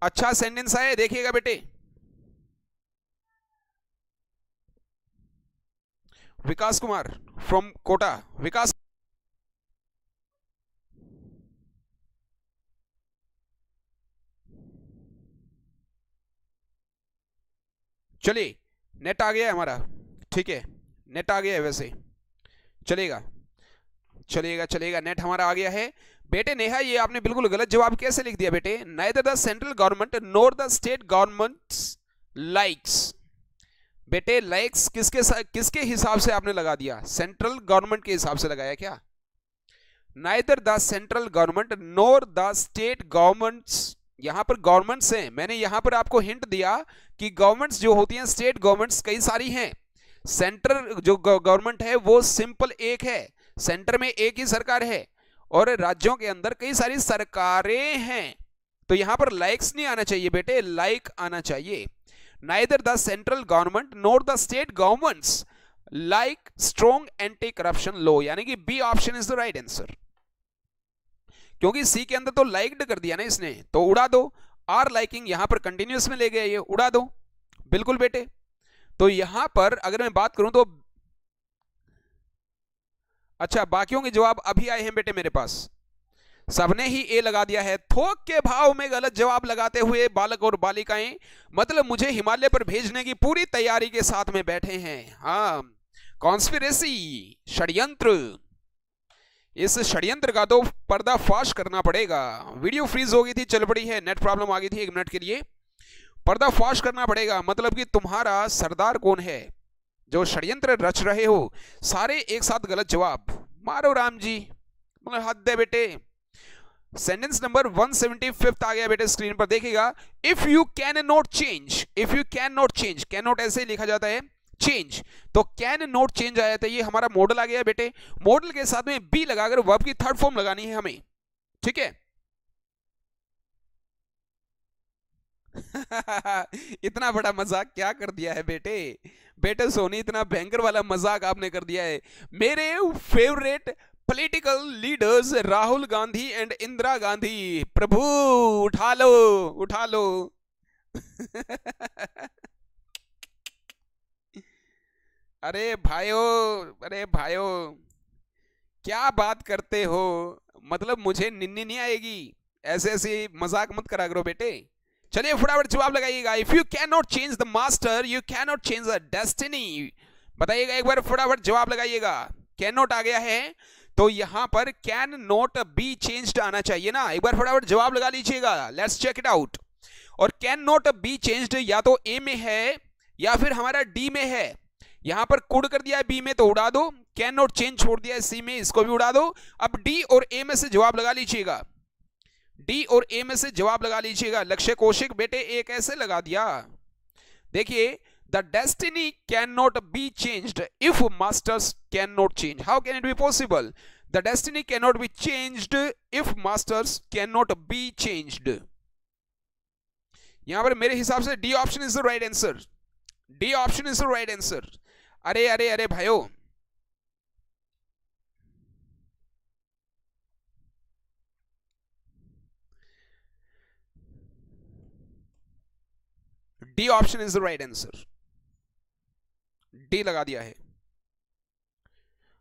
अच्छा सेंटेंस आया, देखिएगा बेटे। विकास कुमार फ्रॉम कोटा, विकास चलिए नेट आ गया है हमारा, ठीक है, नेट आ गया है, वैसे चलेगा चलेगा चलेगा, नेट हमारा आ गया है। बेटे नेहा ये आपने बिल्कुल गलत जवाब कैसे लिख दिया बेटे? Neither the central government nor the state governments likes. बेटे लाइक्स किसके हिसाब से आपने लगा दिया? सेंट्रल गवर्नमेंट के हिसाब से लगाया क्या? Neither the central government nor the state governments, यहां पर गवर्नमेंट्स हैं, मैंने यहां पर आपको हिंट दिया कि गवर्नमेंट्स जो होती हैं, स्टेट गवर्नमेंट्स कई सारी हैं, सेंटर जो गवर्नमेंट है वो सिंपल एक है, सेंटर में एक ही सरकार है, और राज्यों के अंदर कई सारी सरकारें हैं। तो यहां पर लाइक्स नहीं आना चाहिए बेटे, लाइक आना चाहिए। Neither the central government nor the state governments like strong anti corruption law, यानी कि B option is the right answer. क्योंकि सी के अंदर तो लाइक्ड कर दिया ना इसने, तो उड़ा दो, आर लाइकिंग यहां पर कंटिन्यूस में ले गया, ये उड़ा दो बिल्कुल बेटे। तो यहां पर अगर मैं बात करूं तो अच्छा, बाकियों के जवाब अभी आए हैं बेटे मेरे पास, सबने ही ए लगा दिया है। थोक के भाव में गलत जवाब लगाते हुए बालक और बालिकाएं, मतलब मुझे हिमालय पर भेजने की पूरी तैयारी के साथ में बैठे हैं। हाँ, कॉन्स्पिरेसी, षड्यंत्र, इस षड्यंत्र का तो पर्दाफाश करना पड़ेगा। वीडियो फ्रीज हो गई थी, चल पड़ी है, नेट प्रॉब्लम आ गई थी 1 मिनट के लिए, पर्दाफाश करना पड़ेगा। मतलब कि तुम्हारा सरदार कौन है जो षड्यंत्र रच रहे हो? सारे एक साथ गलत जवाब, मारो राम जी, मतलब हद है बेटे। सेंटेंस नंबर 175 आ गया बेटे, स्क्रीन पर देखिएगा। If you can not change, if you can not change, can not ऐसे ही लिखा जाता है, चेंज तो कैन नॉट चेंज आया था, ये हमारा मॉडल आ गया बेटे। मॉडल के साथ में बी लगाकर वर्ब की थर्ड फॉर्म लगानी है हमें, ठीक है। इतना बड़ा मजाक क्या कर दिया है बेटे? बेटे सोनी, इतना भयंकर वाला मजाक आपने कर दिया है। मेरे favourite political leaders Rahul Gandhi and Indira Gandhi, प्रभु उठा लो उठा लो। अरे भाइयों, अरे भाइयों, क्या बात करते हो? मतलब मुझे निन्नी नहीं आएगी, ऐसे ऐसे मजाक मत करा करो बेटे। चलिए फटाफट जवाब लगाइएगा। If you can not change the master you can not change the destiny. बताइएगा एक बार, फटाफट जवाब लगाइएगा। कैन नॉट आ गया है तो यहां पर कैन नॉट बी चेंज्ड आना चाहिए ना, एक बार फटाफट जवाब लगा लीजिएगा। Let's check it out. और कैन नॉट बी चेंज्ड या तो ए में है या फिर हमारा डी में है। यहां पर कुड कर दिया है बी में तो उड़ा दो, कैन नॉट चेंज छोड़ दिया है सी में, इसको भी उड़ा दो। अब डी और ए में से जवाब लगा लीजिएगा, डी और ए में से जवाब लगा लीजिएगा। लक्ष्य कौशिक बेटे ए कैसे लगा दिया? देखिए, the destiny can not be changed if masters can not change. How can it be possible? The destiny can not be changed if masters can not be changed. यहां पर मेरे हिसाब से D option is the right answer, D option is the right answer. अरे अरे अरे भाइयों, D option is the right answer, D लगा दिया है।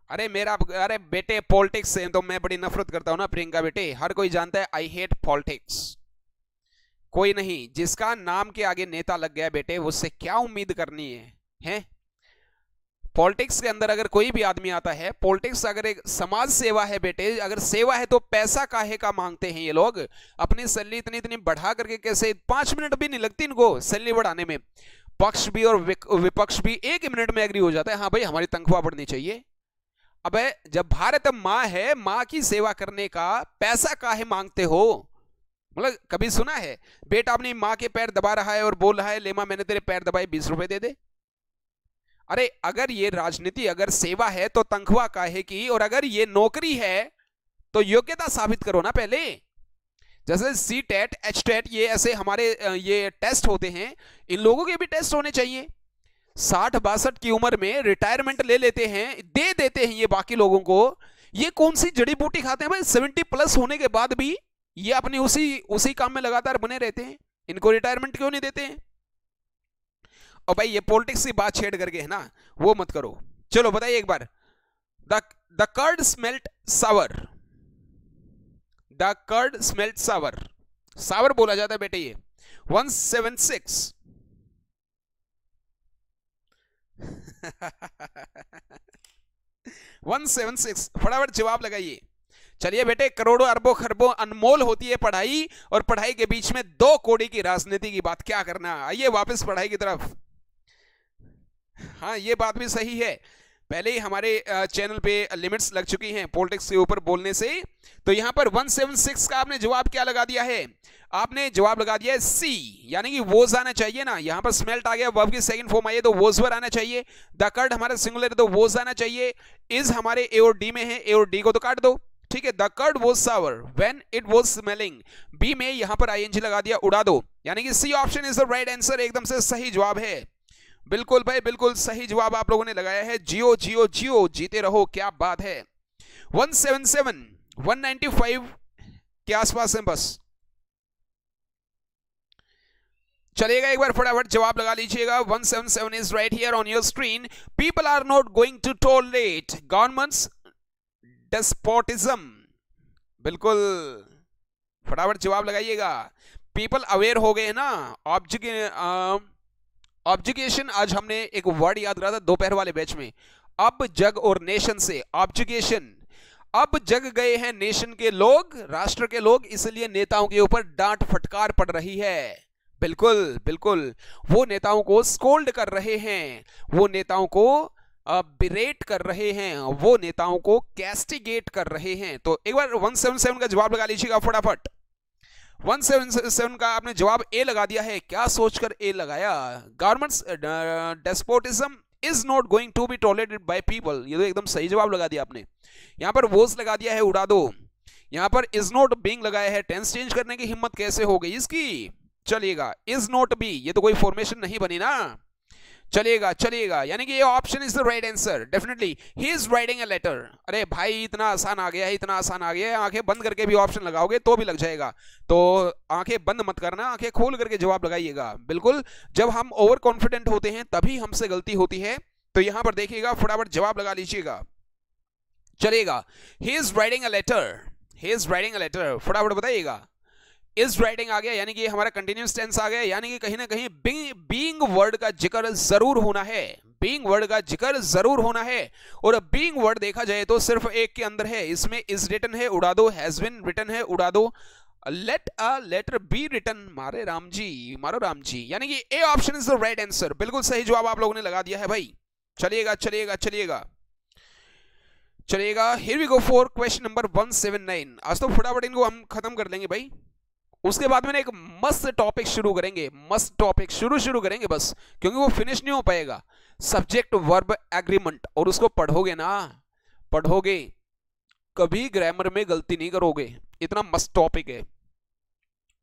अरे मेरा, अरे बेटे पॉलिटिक्स से तो मैं बड़ी नफरत करता हूं ना प्रियंका बेटे, हर कोई जानता है आई हेट पॉलिटिक्स। कोई नहीं, जिसका नाम के आगे नेता लग गया बेटे उससे क्या उम्मीद करनी है, हैं? पॉलिटिक्स के अंदर अगर कोई भी आदमी आता है, पॉलिटिक्स अगर एक समाज सेवा है बेटे, अगर सेवा है तो पैसा काहे का मांगते हैं ये लोग? अपनी सैलरी इतनी इतनी बढ़ा करके कैसे, 5 मिनट भी नहीं लगती इनको सैलरी बढ़ाने में। पक्ष भी और विपक्ष भी 1 मिनट में एग्री हो जाता है, हाँ भाई हमारी तनख्वाह बढ़नी चाहिए। अबे जब भारत माँ है, माँ की सेवा करने का पैसा काहे मांगते हो? मतलब कभी सुना है बेटा अपनी माँ के पैर दबा रहा है और बोल रहा है ले माँ मैंने तेरे पैर दबाए 20 रुपए दे दे? अरे अगर ये राजनीति, अगर सेवा है तो तनख्वाह काहे की, और अगर ये नौकरी है तो योग्यता साबित करो ना पहले। जैसे सी टेट, एच टेट, ये ऐसे हमारे ये टेस्ट होते हैं, इन लोगों के भी टेस्ट होने चाहिए। 60-62 की उम्र में रिटायरमेंट ले लेते हैं, दे देते हैं ये बाकी लोगों को। ये कौन सी जड़ी बूटी खाते हैं भाई? 70+ होने के बाद भी ये अपने उसी काम में लगातार बने रहते हैं, इनको रिटायरमेंट क्यों नहीं देते हैं? और भाई ये पॉलिटिक्स की बात छेड़ करके है ना, वो मत करो। चलो बताइए एक बार, the curd smelt sour, the curd smelt sour, sour बोला जाता है बेटे ये। 176 176, फटाफट जवाब लगाइए। चलिए बेटे, करोड़ों अरबों खरबों अनमोल होती है पढ़ाई, और पढ़ाई के बीच में 2 कौड़ी की राजनीति की बात क्या करना। आइए वापस पढ़ाई की तरफ। हाँ, ये बात भी सही है, पहले ही हमारे चैनल पे लिमिट्स लग चुकी हैं पॉलिटिक्स के ऊपर बोलने से। तो यहां पर 176 का आपने जवाब क्या लगा दिया है? आपने जवाब लगा दिया है सी, यानी कि वोज आना चाहिए ना। यहां पर स्मेल्ट आ गया, वर्ब की सेकंड फॉर्म आई है तो वोज वर आना चाहिए। द कर्ड हमारा सिंगुलर है तो वोज आना चाहिए। इज हमारे ए और डी में है, ए और डी को तो काट दो, ठीक है। The curd was sour when it was smelling. B में यहां पर आईएनजी लगा दिया, उड़ा दो, यानी कि C option is the right answer, एकदम से सही जवाब है। बिल्कुल भाई, बिल्कुल सही जवाब आप लोगों ने लगाया है। जियो जियो जियो, जीते रहो, क्या बात है। 177, 195 के आसपास है बस। चलेगा, एक बार फटाफट जवाब लगा लीजिएगा। 177 is right here on your screen. People are not going to tolerate governments despotism. बिल्कुल, फटाफट जवाब लगाइएगा। पीपल अवेयर हो गए ना। ऑब्जुगेशन, आज हमने एक वर्ड याद करा था दोपहर वाले बैच में, अब जग और नेशन से। ऑब्जुगेशन, अब जग गए हैं नेशन के लोग, राष्ट्र के लोग, इसलिए नेताओं के ऊपर डांट फटकार पड़ रही है। बिल्कुल बिल्कुल, वो नेताओं को स्कोल्ड कर रहे हैं, वो नेताओं को बिरेट कर रहे हैं, वो नेताओं को कैस्टिगेट कर रहे हैं। तो एक बार 177 का जवाब लगा लीजिएगा फटाफट। 177 का आपने जवाब ए लगा दिया है। क्या सोचकर ए लगाया? Governments despotism is not going to be tolerated by people, ये तो एकदम सही जवाब लगा दिया आपने। यहां पर वोज लगा दिया है, उड़ा दो। यहां पर इज नॉट बीइंग लगाया है, टेंस चेंज करने की हिम्मत कैसे हो गई इसकी। चलिएगा, इज नॉट बी, ये तो कोई फॉर्मेशन नहीं बनी ना। चलिएगा चलिएगा, यानी कि ये option is the right answer definitely. He is writing a letter. अरे भाई, इतना आसान आ गया है, इतना आसान आ गया है, आंखें बंद करके भी ऑप्शन लगाओगे तो भी लग जाएगा। तो आंखें बंद मत करना, आंखें खोल करके जवाब लगाइएगा। बिल्कुल, जब हम ओवर कॉन्फिडेंट होते हैं तभी हमसे गलती होती है। तो यहां पर देखिएगा, फटाफट जवाब लगा लीजिएगा। चलिएगा, he is writing a letter, he is writing a letter, फटाफट बताइएगा। इज राइटिंग आ गया, यानी कि हमारा कंटिन्यूअस टेंस आ गया, यानी कि कहीं ना कहीं बीइंग वर्ड का जिक्र जरूर होना है, बीइंग वर्ड का जिक्र जरूर होना है। और बीइंग वर्ड देखा जाए तो सिर्फ एक के अंदर है, इसमें इज रिटन है, उड़ा दो, हैज बीन रिटन है, उड़ा दो, let a letter be written, मारे राम जी, मारो राम जी, यानी कि A option is the right answer. बिल्कुल सही जवाब आप लोगों ने लगा दिया है भाई। चलिएगा चलिएगा चलिएगा चलिएगा, here we go for question number 179। आज तो फटाफट इनको हम खत्म कर लेंगे भाई, उसके बाद में एक मस्त टॉपिक शुरू करेंगे, मस्त टॉपिक शुरू करेंगे बस, क्योंकि वो फिनिश नहीं हो पाएगा। सब्जेक्ट वर्ब एग्रीमेंट, और उसको पढ़ोगे ना, पढ़ोगे, कभी ग्रामर में गलती नहीं करोगे, इतना मस्त टॉपिक है।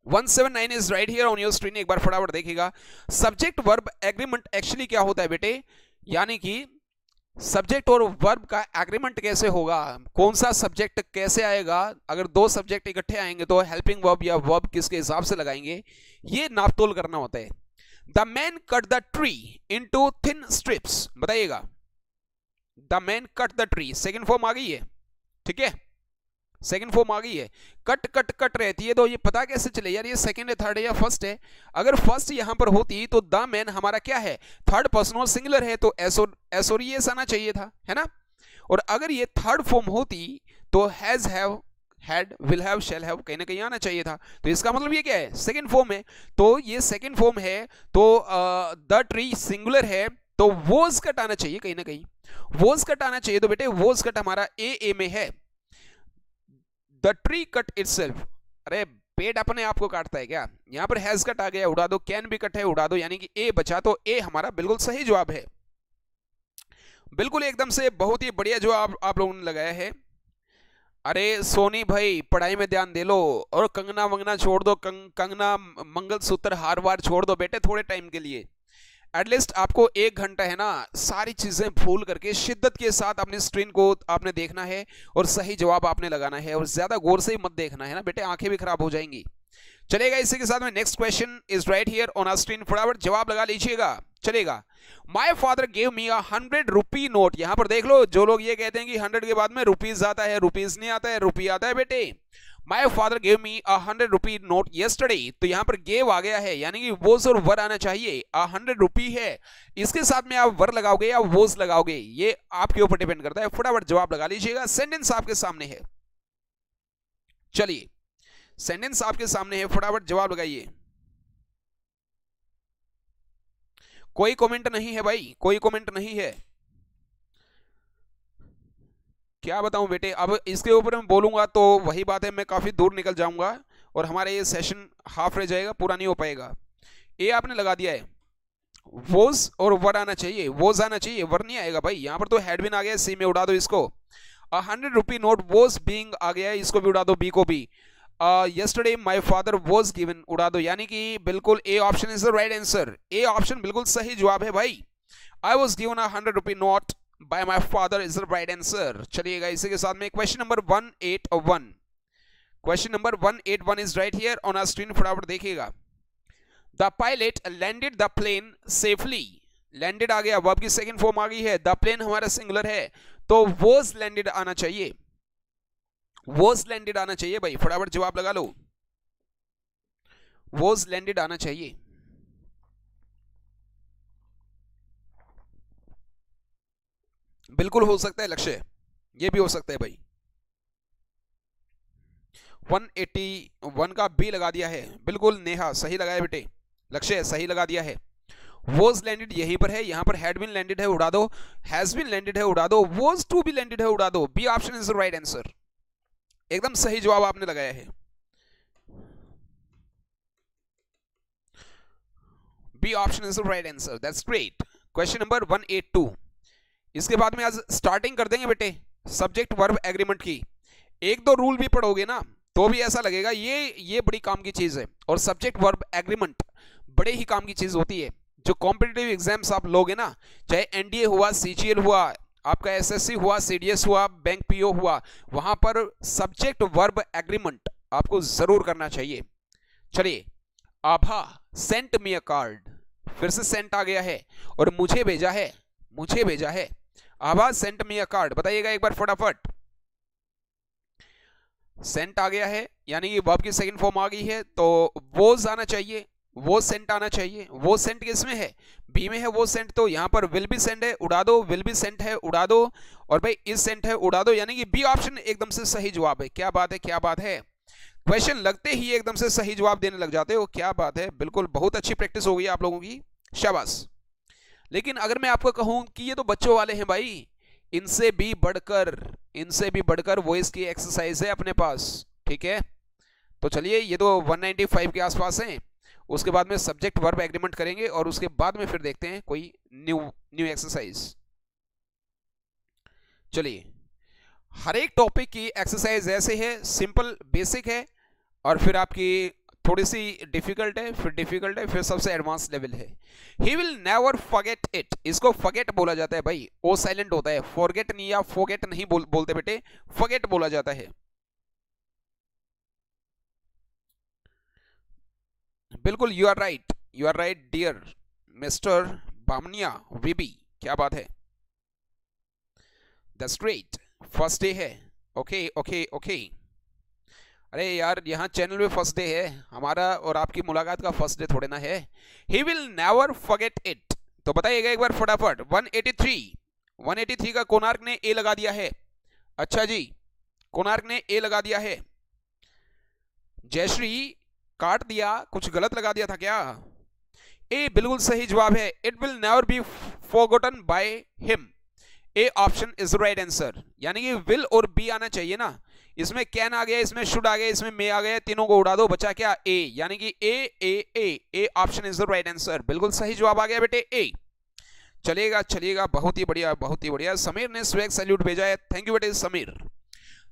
179 is right here on your screen, एक बार फटाफट देखिएगा। सब्जेक्ट वर्ब एग्रीमेंट एक्चुअली क्या होता है बेटे, यानी कि सब्जेक्ट और वर्ब का एग्रीमेंट कैसे होगा, कौन सा सब्जेक्ट कैसे आएगा, अगर 2 सब्जेक्ट इकट्ठे आएंगे तो हेल्पिंग वर्ब या वर्ब किसके हिसाब से लगाएंगे, ये नापतोल करना होता है। The man cut the tree into thin strips, बताइएगा। The man cut the tree, second form आ गई है, ठीक है, सेकंड फॉर्म आ गई है। कट कट कट रहती है तो ये पता कैसे चले यार ये सेकंड है, थर्ड है या फर्स्ट है। अगर फर्स्ट यहां पर होती तो द मैन हमारा क्या है, थर्ड पर्सन और सिंगुलर है, तो एसोरियस आना चाहिए था, है ना। और अगर ये थर्ड फॉर्म होती तो has, have, had, will have, shall have कहीं ना कहीं आना चाहिए था। तो इसका मतलब ये क्या है, सेकंड फॉर्म है, तो ये सेकंड फॉर्म है, तो द ट्री सिंगुलर है, तो वोज कट आना चाहिए कहीं ना कहीं, वोज कट आना चाहिए। तो बेटे वोज कट हमारा ए में है। द ट्री कट इटसेल्फ, अरे पेड़ अपने आप को काटता है क्या, यहां पर हैज कट आ गया, उड़ा दो, कैन भी कट है, उड़ा दो, यानी कि ए बचा, तो ए हमारा बिल्कुल सही जवाब है। बिल्कुल एकदम से बहुत ही बढ़िया जवाब आप लोगों ने लगाया है। अरे सोनी भाई पढ़ाई में ध्यान दे लो, और कंगना वंगना छोड़ दो, कंगना मंगलसूत्र हार वार छोड़ दो बेटे थोड़े टाइम के लिए। एटलीस्ट आपको 1 घंटा है ना, सारी चीजें भूल करके शिद्दत के साथ अपनी स्क्रीन को आपने देखना है और सही जवाब आपने लगाना है, और ज्यादा गौर से ही मत देखना है ना बेटे, आंखें भी खराब हो जाएंगी। चलेगा, इसी के साथ में next question is right here on our screen, फटाफट जवाब लगा लीजिएगा। चलेगा, my father gave me a 100 rupee note. यहां पर देख लो, जो लोग ये कहते हैं कि 100 के बाद में रुपीज आता है, रुपीज नहीं आता है, रुपी आता है बेटे। My father gave me ₹100 note yesterday, तो यहां पर गेव आ गया है, यानी कि वोज और वर आना चाहिए। ₹100 है, इसके साथ में आप वर लगाओगे या वोज लगाओगे, ये आपके ऊपर डिपेंड करता है। फटाफट जवाब लगा लीजिएगा। सेंटेंस आपके सामने है, चलिए सेंटेंस आपके सामने है, फटाफट जवाब लगाइए। कोई कमेंट नहीं है भाई, कोई कमेंट नहीं है। क्या बताऊं बेटे, अब इसके ऊपर मैं बोलूंगा तो वही बात है, मैं काफी दूर निकल जाऊंगा और हमारा ये सेशन हाफ रह जाएगा, पूरा नहीं हो पाएगा। ये आपने लगा दिया है, वोज और वर आना चाहिए, वोज आना चाहिए, वर नहीं आएगा भाई। यहां पर तो हैड बीन आ गया, सी में उड़ा दो इसको। ₹100 नोट वोज बीइंग आ गया है, इसको भी उड़ा दो, बी को भी। yesterday my father was given उड़ा दो, यानी कि बिल्कुल ए option is the right answer. A option बिल्कुल सही जवाब है भाई। I was given ₹100 note by my father is the right answer। चलिएगा इसी के साथ में question number 181, question number 181 is right here on our screen, फटाफट देखिएगा। The pilot landed the plane safely, landed आ गया, वर्ब की सेकंड फॉर्म आ गई है, द प्लेन हमारा सिंगुलर है, तो वॉज लैंडेड आना चाहिए, वॉज लैंडेड आना चाहिए भाई, फटाफट जवाब लगा लो, वॉज लैंडेड आना चाहिए। बिल्कुल हो सकता है लक्ष्य, ये भी हो सकता है भाई। 181 का बी लगा दिया है, बिल्कुल नेहा सही लगाया बेटे, लक्ष्य सही लगा दिया है। वॉज लैंडेड यहीं पर है, यहां पर हैड बीन लैंडेड है, उड़ा दो, हैज बीन लैंडेड है, उड़ा दो, वॉज टू बी लैंडेड है, उड़ा दो। B option is the right answer, एकदम सही जवाब आपने लगाया है। B option is the right answer, that's great. Question number 182, इसके बाद में आज स्टार्टिंग कर देंगे बेटे सब्जेक्ट वर्ब एग्रीमेंट की। एक दो रूल भी पढ़ोगे ना तो भी ऐसा लगेगा ये बड़ी काम की चीज है, और सब्जेक्ट वर्ब एग्रीमेंट बड़े ही काम की चीज होती है। जो कॉम्पिटिटिव एग्जाम्स आप लोगे ना, चाहे एनडीए हुआ, सीजीएल हुआ, आपका एसएससी हुआ, सीडीएस हुआ, बैंक पीओ हुआ, वहां पर सब्जेक्ट वर्ब एग्रीमेंट आपको जरूर करना चाहिए। चलिए, आभा सेंट मी अ कार्ड, फिर से सेंट आ गया है और मुझे भेजा है, मुझे भेजा है। आभा सेंट मी अ कार्ड, बताइएगा एक बार फटाफट। सेंट आ गया है, यानी कि वर्ब की सेकंड फॉर्म आ गई है, तो वोज आना चाहिए, वो सेंट आना चाहिए। वो सेंट किस में है, बी में है वो सेंट, तो यहां पर विल बी सेंट है, उड़ा दो, विल बी सेंट है, उड़ा दो, और भाई इस सेंट है, उड़ा दो, यानी कि बी ऑप्शन एकदम से सही जवाब है। क्या बात है, क्या बात है, क्वेश्चन लगते ही एकदम से सही जवाब देने लग जाते हो, क्या बात है, बिल्कुल बहुत अच्छी प्रैक्टिस हो गई आप लोगों की, शाबाश। लेकिन अगर मैं आपको कहूं कि ये तो बच्चों वाले हैं भाई, इनसे भी बढ़कर वॉइस की एक्सरसाइज है अपने पास, ठीक है। तो चलिए, ये तो 195 के आसपास हैं, उसके बाद में सब्जेक्ट वर्ब एग्रीमेंट करेंगे और उसके बाद में फिर देखते हैं कोई न्यू एक्सरसाइज। चलिए, हर एक टॉपिक की एक्सरसाइज ऐसे है, सिंपल बेसिक है, और फिर आपकी थोड़ी सी डिफिकल्ट है, फिर डिफिकल्ट है, फिर सबसे एडवांस लेवल है। He will never forget it, इसको फॉरगेट बोला जाता है भाई, ओ साइलेंट होता है, फॉरगेट नहीं या फॉरगेट नहीं बोलते बेटे, फॉरगेट बोला जाता है। बिल्कुल, you are right dear mister Bamania VB, क्या बात है, दैट्स ग्रेट। फर्स्ट डे है, ओके ओके ओके। अरे यार, यहाँ चैनल में फर्स्ट डे है हमारा, और आपकी मुलाकात का फर्स्ट डे थोड़े ना है। He will never forget it, तो बताइएगा एक बार फटाफट। 183 का कोणार्क ने ए लगा दिया है, अच्छा जी, कोणार्क ने ए लगा दिया है। जयश्री काट दिया, कुछ गलत लगा दिया था क्या? ए बिल्कुल सही जवाब है, it will never be forgotten bye him, A option is right answer. यानी कि विल और बी आना चाहिए ना, इसमें कैन आ गया, इसमें शुड आ गया, इसमें मे आ गया, तीनों को उड़ा दो, बचा क्या, ए, यानी कि A option is the right answer, बिल्कुल सही जवाब आ गया बेटे, ए। चलिएगा, बहुत ही बढ़िया। समीर ने स्वैग सैल्यूट भेजा है, थैंक यू बेटे Sameer.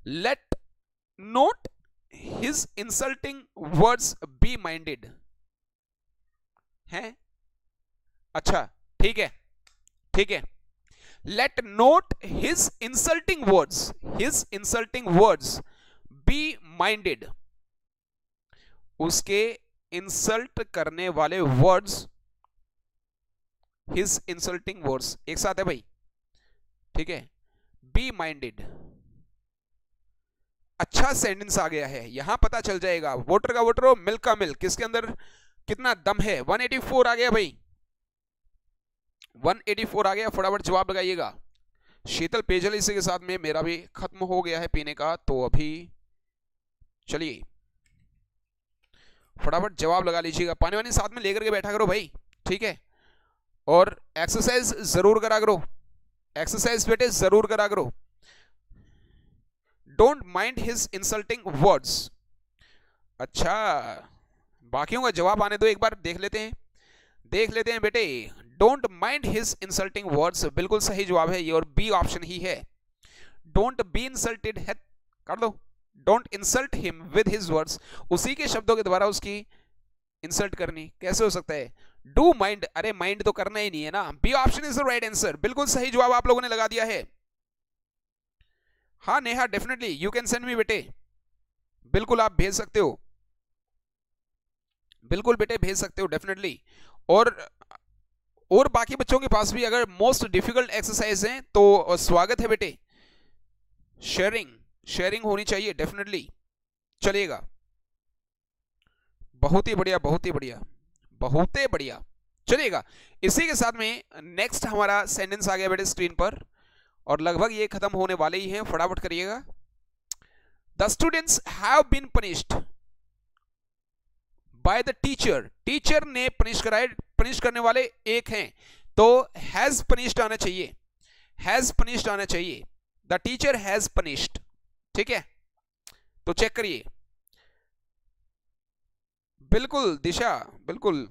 Let not his insulting words be minded है, अच्छा ठीक है। Let note his insulting words be minded, उसके इंसल्ट करने वाले वर्ड्स, his insulting words एक साथ है भाई, ठीक है, be minded। अच्छा सेंटेंस आ गया है, यहां पता चल जाएगा। वाटर का वाटर हो, मिल्क का मिल्क, किसके अंदर कितना दम है। 184 आ गया भाई, 184 आ गया। फटाफट जवाब लगाइएगा। शीतल पेयजल इसी के साथ में मेरा भी खत्म हो गया है पीने का, तो अभी चलिए फटाफट जवाब लगा लीजिएगा। पानी वानी साथ में लेकर के बैठा करो भाई, ठीक है। और एक्सरसाइज जरूर करा करो, एक्सरसाइज बेटे जरूर करा करो। Don't mind his insulting words. अच्छा, बाकियों का जवाब आने दो, एक बार देख लेते हैं, देख लेते हैं बेटे। Don't mind his insulting words बिल्कुल सही जवाब है ये, और बी ऑप्शन ही है। डोंट बी इंसल्टेड है, कर दो। Don't insult him with his words, उसी के शब्दों के द्वारा उसकी इंसल्ट करनी कैसे हो सकता है। डू माइंड, अरे माइंड तो करना ही नहीं है ना। B option is the right answer, बिल्कुल सही जवाब आप लोगों ने लगा दिया है। हाँ Neha, definitely you can send me बेटे, बिल्कुल आप भेज सकते हो, बिल्कुल बेटे भेज सकते हो डेफिनेटली। और बाकी बच्चों के पास भी अगर मोस्ट डिफिकल्ट एक्सरसाइज हैं तो स्वागत है बेटे, शेयरिंग होनी चाहिए डेफिनेटली, चलिएगा। बहुत ही बढ़िया, बहुत ही बढ़िया, बहुत ही बढ़िया, चलिएगा। इसी के साथ में नेक्स्ट हमारा सेंटेंस आ गया बेटे स्क्रीन पर, और लगभग ये खत्म होने वाले ही हैं, फटाफट करिएगा। The students have been punished by the teacher, teacher ने पनिश करने वाले एक हैं, तो हैज पनिश्ड आना चाहिए, हैज पनिश्ड आना चाहिए। द टीचर हैज पनिश्ड, ठीक है। तो चेक करिए, बिल्कुल दिशा, बिल्कुल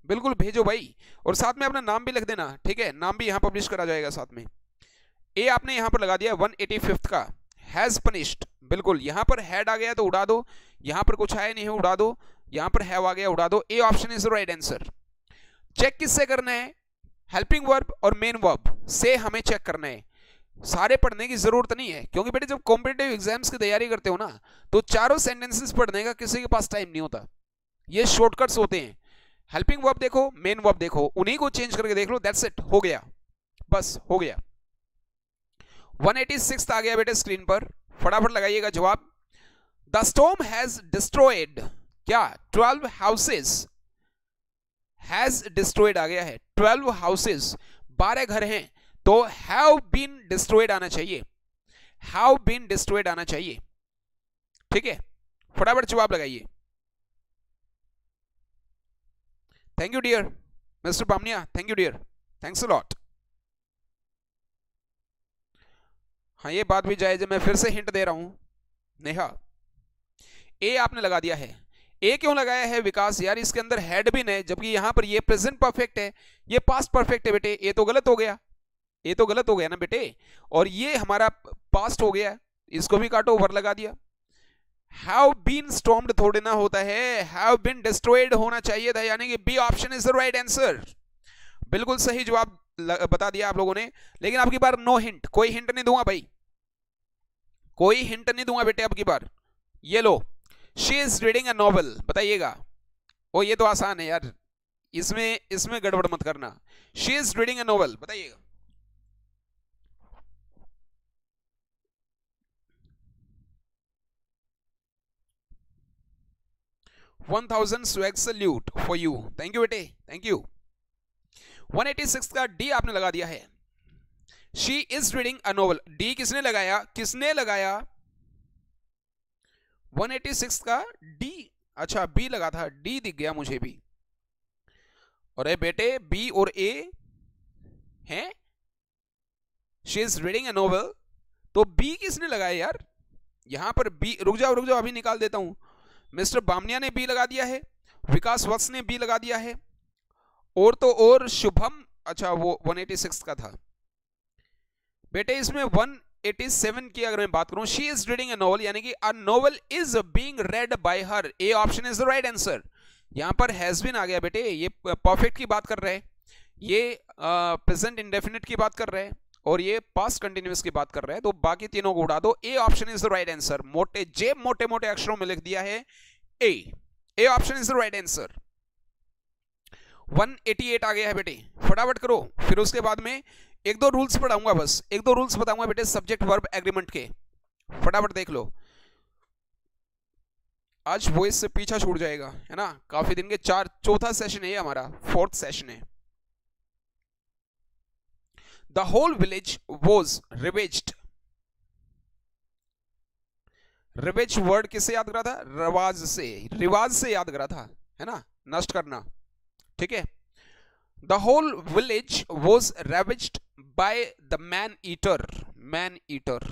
बिल्कुल भेजो भाई, और साथ में अपना नाम भी लिख देना, ठीक है। नाम भी यहां पब्लिश करा जाएगा साथ में। ए आपने यहां पर लगा दिया 185 का, हैज पनिश्ड, बिल्कुल। यहां पर हैड आ गया तो उड़ा दो, यहां पर कुछ आया नहीं है उड़ा दो, यहां पर हैव आ गया उड़ा दो। A option is the right answer. Check किससे करना है, हेल्पिंग वर्ब और मेन वर्ब से हमें चेक करना है। सारे पढ़ने की जरूरत नहीं है, क्योंकि बेटे जब कॉम्पिटिटिव एग्जाम्स की तैयारी करते हो ना, तो चारों सेंटेंसेस पढ़ने का किसी के पास टाइम नहीं होता, ये शॉर्टकट्स होते हैं। हेल्पिंग वर्ब देखो, मेन वर्ब देखो, उन्हीं को चेंज करके देख लो, दैट्स इट, हो गया, बस हो गया। 186 आ गया बेटे स्क्रीन पर, फटाफट लगाइएगा जवाब। द स्टॉर्म हैज डिस्ट्रॉयड क्या 12 हाउसेस, हैज डिस्ट्रॉयड आ गया है, 12 हाउसेस 12 घर हैं, तो हैव बीन डिस्ट्रॉयड आना चाहिए, हैव बीन डिस्ट्रॉयड आना चाहिए, ठीक है। फटाफट जवाब लगाइए। Thank you dear mister Bamania, thank you dear, thanks a lot. हाँ ये बात भी जायज है, मैं फिर से हिंट दे रहा हूं नेहा। ए आपने लगा दिया है, ए क्यों लगाया है विकास यार, इसके अंदर हैड बीन है, जबकि यहां पर ये प्रेजेंट परफेक्ट है, ये पास्ट परफेक्ट है बेटे। ए तो गलत हो गया, ए तो गलत हो गया ना बेटे, और ये हमारा पास्ट हो गया, इसको भी काटो, ओवर लगा दिया। हैव बीन स्टॉर्म्ड थोड़े ना होता है, हैव बीन डिस्ट्रॉयड होना चाहिए था, यानी कि B option is the right answer. बिल्कुल सही जवाब बता दिया आप लोगों ने, लेकिन आपकी बार नो हिंट, कोई हिंट नहीं दूंगा भाई, कोई हिंट नहीं दूंगा बेटे आपकी बार। ये लो, she is reading a novel, बताइएगा। ओ ये तो आसान है यार, इसमें गड़बड़ मत करना। She is reading a novel, बताइएगा। $1000 swag salute for you, thank you बेटे, थैंक यू। 186 का डी आपने लगा दिया है, she is reading a novel, D किसने लगाया, किसने लगाया 186 का डी, अच्छा बी लगा था, डी दिख गया मुझे भी। और बेटे बी और ए हैं, she is reading a novel, तो बी किसने लगाया यार, यहां पर बी, रुक जाओ अभी निकाल देता हूं। मिस्टर बामनिया ने बी लगा दिया है, विकास वत्स ने बी लगा दिया है, और तो और शुभम, अच्छा वो 186 का था बेटे। इसमें 187 की अगर मैं बात करूं, she is reading a novel, यानी कि अ novel is being red bye her, A option is the right answer. यहां पर हैज बीन आ गया बेटे, ये परफेक्ट की बात कर रहे हैं, ये प्रेजेंट इंडेफिनिट की बात कर रहे हैं, और ये पास्ट कंटिन्यूअस की बात कर रहे हैं, तो बाकी तीनों को उड़ा दो। A option is the right answer, मोटे मोटे अक्षरों में लिख दिया है ए option is the right answer. 188 आ गया है बेटे, फटाफट करो। फिर उसके बाद में एक दो रूल्स पढ़ाऊंगा, बस एक दो रूल्स बताऊंगा बेटे सब्जेक्ट वर्ब एग्रीमेंट के, फटाफट देख लो, आज वॉइस से पीछा छूट जाएगा, है ना। काफी दिन के चौथा सेशन है हमारा, 4th सेशन है। The whole village was ravaged. Ravage word किससे याद करा था? रिवाज से, रिवाज से याद करा था, है ना, नष्ट करना, ठीक है। The whole village was ravaged by the man eater, man eater,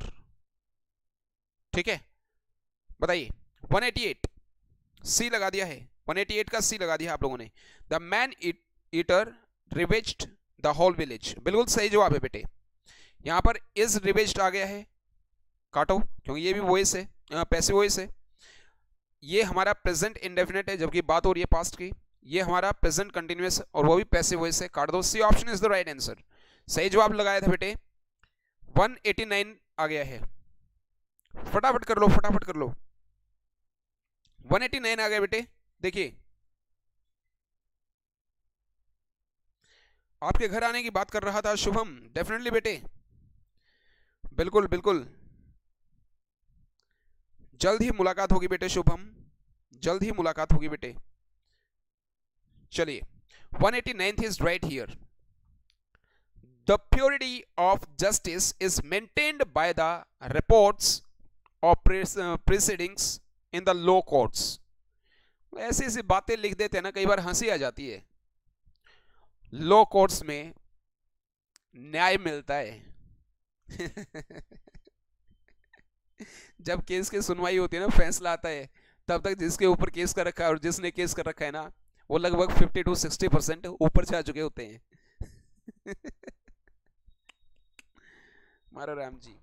ठीक है। बताइए 188 सी लगा दिया है, 188 का सी लगा दिया आप लोगों ने। The man eater ravaged the whole village, बिल्कुल सही जवाब है बेटे। यहां पर इज रिवेज्ड आ गया है, काटो, क्योंकि ये भी वॉइस है, पैसिव वॉइस है। ये हमारा प्रेजेंट इंडेफिनिट है, जबकि बात हो रही है पास्ट की। ये हमारा प्रेजेंट कंटिन्यूअस और वो भी पैसिव वॉइस है, काट दो। C option is the right answer, सही जवाब लगाया था बेटे। 189 आ गया है, फटाफट कर लो, फटाफट कर लो। 189 आ गया बेटे। देखिए आपके घर आने की बात कर रहा था शुभम, डेफिनेटली बेटे, बिल्कुल बिल्कुल, जल्द ही मुलाकात होगी बेटे शुभम, जल्द ही मुलाकात होगी बेटे। चलिए 189th is right here. The purity of justice is maintained by the reports of proceedings in the law courts. ऐसी ऐसी बातें लिख देते हैं ना, कई बार हंसी आ जाती है। लॉ कोर्ट्स में न्याय मिलता है जब केस की सुनवाई होती है ना, फैसला आता है, तब तक जिसके ऊपर केस कर रखा है और जिसने केस कर रखा है ना, वो लगभग 50 to 60% ऊपर जा चुके होते हैं मारो राम जी,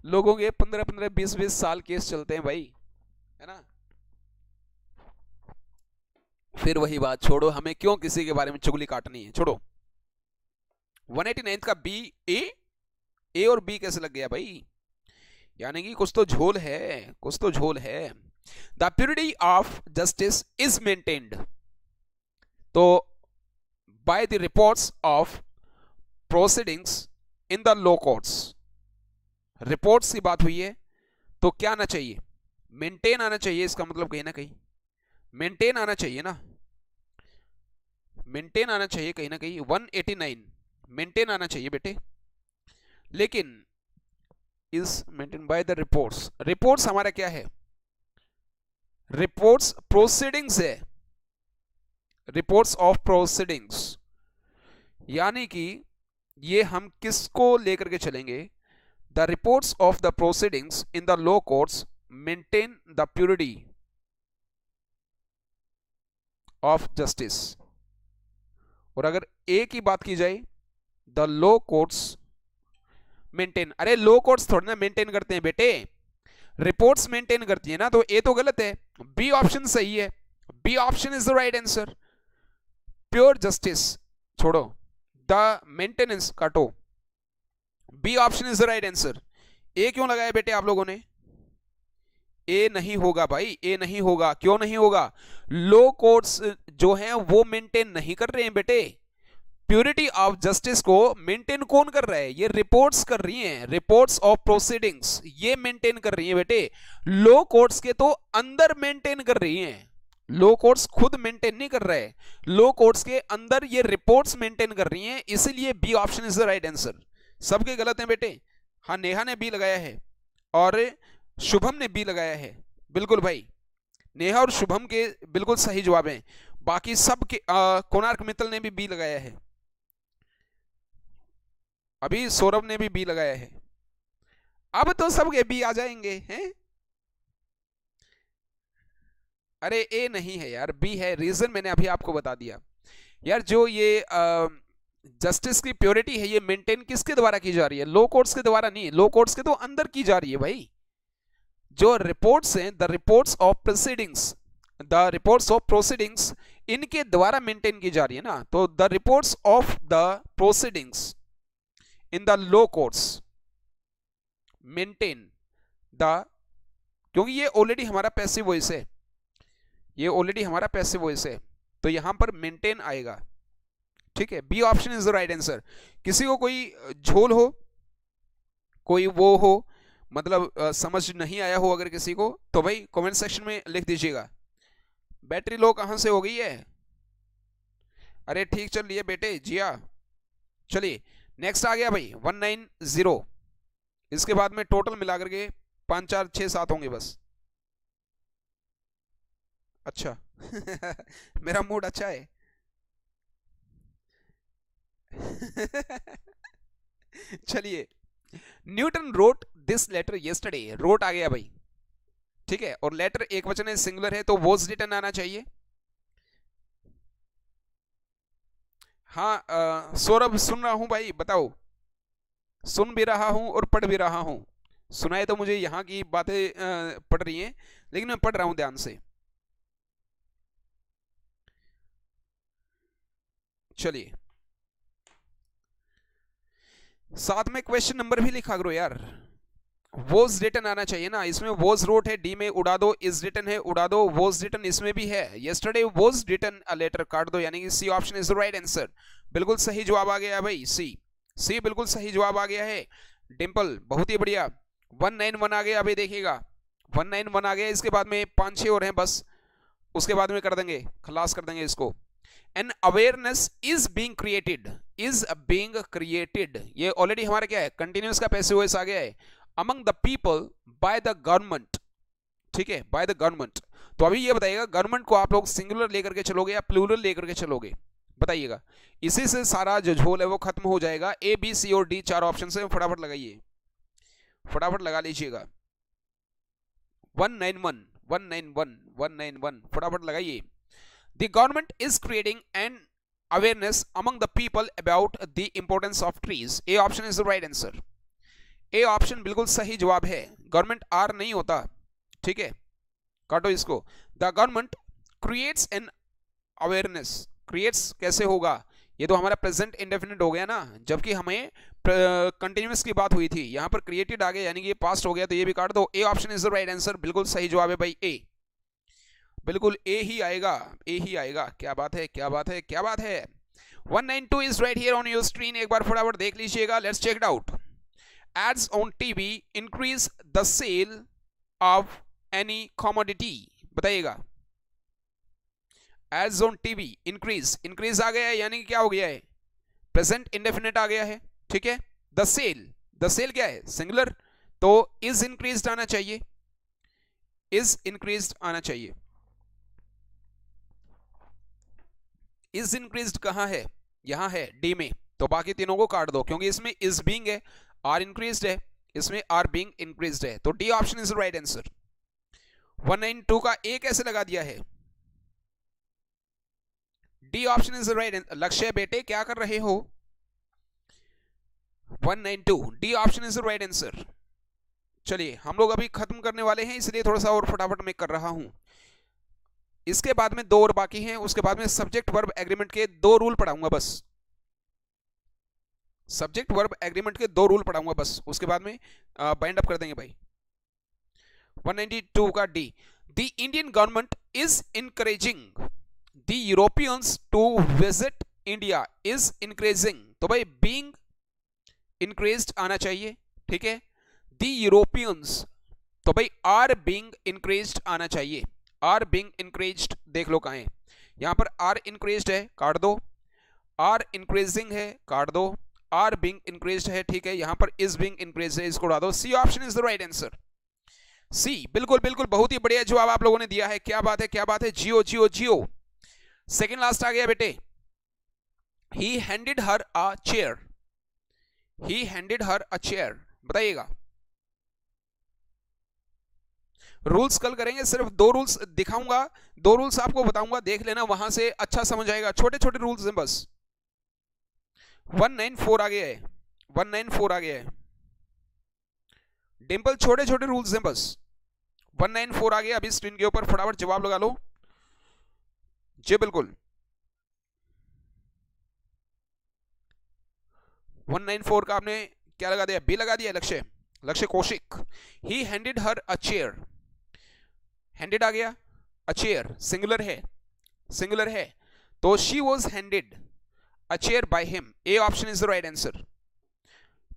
लोगों के 15-15, 20-20 साल केस चलते हैं भाई, है ना। फिर वही बात, छोड़ो, हमें क्यों किसी के बारे में चुगली काटनी है, छोड़ो। 189 का बी, ए और बी कैसे लग गया भाई? यानी कि कुछ तो झोल है, कुछ तो झोल है। The purity of justice is maintained, तो by the reports of proceedings in the law courts, reports की बात हुई है, तो क्या आना चाहिए? मेंटेन आना चाहिए, इसका मतलब कहीं ना कहीं मेंटेन आना चाहिए ना, मेंटेन आना चाहिए कहीं ना कहीं। 189 मेंटेन आना चाहिए बेटे, लेकिन is maintain by the reports, reports हमारा क्या है? रिपोर्ट्स प्रोसीडिंग्स है, रिपोर्ट्स ऑफ प्रोसीडिंग्स, यानी कि ये हम किसको लेकर के चलेंगे? The reports of the proceedings in the law courts maintain the purity of justice. और अगर ए की बात की जाए, द लॉ कोर्ट्स मेंटेन, अरे लॉ कोर्ट्स थोड़ा ना मेंटेन करते हैं बेटे, रिपोर्ट्स मेंटेन करती है ना, तो ए तो गलत है, बी ऑप्शन सही है, B option is the right answer. Pure justice छोड़ो, द मेंटेनेंस काटो, B option is the right answer. A क्यों लगाया बेटे आप लोगों ने? ए नहीं होगा भाई, ए नहीं होगा, क्यों नहीं होगा? लॉ कोर्ट्स जो हैं वो मेंटेन नहीं कर रहे हैं बेटे, प्योरिटी ऑफ जस्टिस को मेंटेन कौन कर रहा है? ये रिपोर्ट्स कर रही हैं, रिपोर्ट्स ऑफ प्रोसीडिंग्स ये मेंटेन कर रही हैं बेटे, लॉ कोर्ट्स के तो अंदर मेंटेन कर रही हैं, लॉ कोर्ट्स खुद मेंटेन नहीं कर रहे, लॉ कोर्ट्स के अंदर ये रिपोर्ट्स मेंटेन कर रही हैं, इसीलिए B option is the right answer. सबके गलत हैं बेटे, हाँ नेहा ने बी लगाया है और शुभम ने बी लगाया है, बिल्कुल भाई, नेहा और शुभम के बिल्कुल सही जवाब हैं, बाकी सब के कोणार्क मित्तल ने भी बी लगाया है, अभी सौरभ ने भी बी लगाया है, अब तो सबके बी आ जाएंगे हैं। अरे ए नहीं है यार, बी है, रीजन मैंने अभी आपको बता दिया यार, जो ये जस्टिस की प्योरिटी है ये मेंटेन किसके द्वारा की जा रही है? लॉ कोर्ट्स के द्वारा नहीं, लॉ कोर्ट्स के तो अंदर की जा रही है भाई, जो रिपोर्ट्स हैं, the reports of proceedings, the reports of proceedings इनके द्वारा मेंटेन की जा रही है ना, तो the reports of the proceedings in the law courts maintain the, क्योंकि ये ऑलरेडी हमारा पैसिव वॉइस है, ये ऑलरेडी हमारा पैसिव वॉइस है, तो यहां पर मेंटेन आएगा, ठीक है। B option is the right answer. किसी को कोई झोल हो, कोई वो हो, मतलब समझ नहीं आया हो अगर किसी को, तो भाई कमेंट सेक्शन में लिख दीजिएगा। बैटरी लो कहाँ से हो गई है? अरे ठीक चल रही है बेटे जिया। चलिए नेक्स्ट आ गया भाई 190। इसके बाद में टोटल मिला करके 5 4 6 7 होंगे बस। अच्छा मेरा मूड अच्छा है चलिए, Newton wrote this letter yesterday. Wrote आ गया भाई, ठीक है, और लेटर एक वचन है, सिंगुलर है, तो वॉज रिटन आना चाहिए। हाँ सौरभ सुन रहा हूं भाई, बताओ। सुन भी रहा हूं और पढ़ भी रहा हूं। सुनाए तो मुझे यहाँ की बातें पढ़ रही हैं, लेकिन मैं पढ़ रहा हूं ध्यान से। चलिए साथ में क्वेश्चन नंबर भी लिखा करो यार। वॉज रिटन आना चाहिए ना, इसमें वॉज रोट है, डी में उड़ा दो, इज रिटन है उड़ा दो, वॉज रिटन इसमें भी है, yesterday was written a letter काट दो, यानी कि C option is the right answer. बिल्कुल सही जवाब आ गया भाई, सी। सी बिल्कुल सही जवाब आ गया है। डिंपल बहुत ही बढ़िया। 191 आ गया अभी देखिएगा, 191 आ गया। इसके बाद में 5 6 और हैं बस, उसके बाद में कर देंगे, खलास कर देंगे इसको। An awareness is being created, is being created, ये ऑलरेडी हमारा क्या है, कंटिन्यूस का पैसिव वॉइस आ गया है। Among the people by the government, ठीक है, बाय द गवर्नमेंट। तो अभी ये बताइएगा गवर्नमेंट को आप लोग सिंगुलर लेकर के चलोगे या प्लूरल लेकर के चलोगे, बताइएगा। इसी से सारा जो झोल है वो खत्म हो जाएगा। ए बी सी और डी 4 ऑप्शन से फटाफट लगाइए, फटाफट लगा लीजिएगा। 191 191 191 फटाफट लगाइए। The government is creating an awareness among the people about the importance of trees. A option is the right answer. A option बिल्कुल सही जवाब है। गवर्नमेंट आर नहीं होता, ठीक है, काटो इसको। The government creates an awareness, creates कैसे होगा, ये तो हमारा प्रेजेंट इंडेफिनिट हो गया ना, जबकि हमें कंटिन्यूअस की बात हुई थी, यहां पर क्रिएटेड आ गया, यानी कि ये पास्ट हो गया, तो ये भी काट दो। A option is the right answer, बिल्कुल सही जवाब है भाई, ए। बिल्कुल ए ही आएगा, ए ही आएगा। क्या बात है, क्या बात है, क्या बात है। 192 is right here on your screen, एक बार फटाफट देख लीजिएगा। Let's check it out. Ads on TV increase the sale of any commodity, बताइएगा। Ads on TV increase, increase आ गया है, यानी कि क्या हो गया है, प्रेजेंट इंडेफिनिट आ गया है, ठीक है। द सेल क्या है, सिंगुलर, तो is increased आना चाहिए, is increased आना चाहिए। is increased कहां है, यहां है डी में, तो बाकी तीनों को काट दो, क्योंकि इसमें is being है, आर इंक्रीज्ड है, इसमें आर बीइंग इंक्रीज्ड है, तो D option is the right answer. 192 का ए कैसे लगा दिया है, D option is the right answer. लक्ष्य बेटे क्या कर रहे हो, 192 D option is the right answer. चलिए हम लोग अभी खत्म करने वाले हैं, इसलिए थोड़ा सा और फटाफट में कर रहा हूं। इसके बाद में 2 और बाकी हैं, उसके बाद में सब्जेक्ट वर्ब एग्रीमेंट के 2 रूल पढ़ाऊंगा बस, सब्जेक्ट वर्ब एग्रीमेंट के 2 रूल पढ़ाऊंगा बस, उसके बाद में बाइंड अप कर देंगे भाई। 192 का D, the Indian government is encouraging the Europeans to visit India, is increasing, तो भाई बीइंग इंक्रीज्ड आना चाहिए, ठीक है। द यूरोपियंस, तो भाई आर बीइंग इंक्रीज्ड आना चाहिए, आर बीइंग इंक्रीज्ड देख लो कहां है, यहां पर आर इंक्रीज्ड है, काट दो, आर इंक्रीजिंग है, काट दो, आर बीइंग इंक्रीज्ड है, ठीक है, यहां पर इज बीइंग इंक्रीज्ड है, इसको उड़ा दो। C option is the right answer, C. बिल्कुल बिल्कुल बहुत ही बढ़िया जवाब आप लोगों ने दिया है, क्या बात है, क्या बात है, जियो जियो जियो। सेकंड लास्ट आ गया बेटे। ही handed her a chair, he handed her a chair, बताइएगा। रूल्स कल करेंगे, सिर्फ 2 रूल्स दिखाऊंगा, 2 रूल्स आपको बताऊंगा, देख लेना, वहां से अच्छा समझ आएगा, छोटे छोटे रूल्स हैं बस। 194 आ गया है, 194 आ गया है। डिंपल छोटे छोटे रूल्स हैं बस, 194 आ गया अभी स्क्रीन के ऊपर, फटाफट जवाब लगा लो जी। बिल्कुल 194 का आपने क्या लगा दिया, बी लगा दिया, Lakshya, Lakshya Kaushik. He handed her a chair, handed आ गया, अ चेयर सिंगुलर है, सिंगुलर है, तो she was handed a chair by him, A option is the right answer.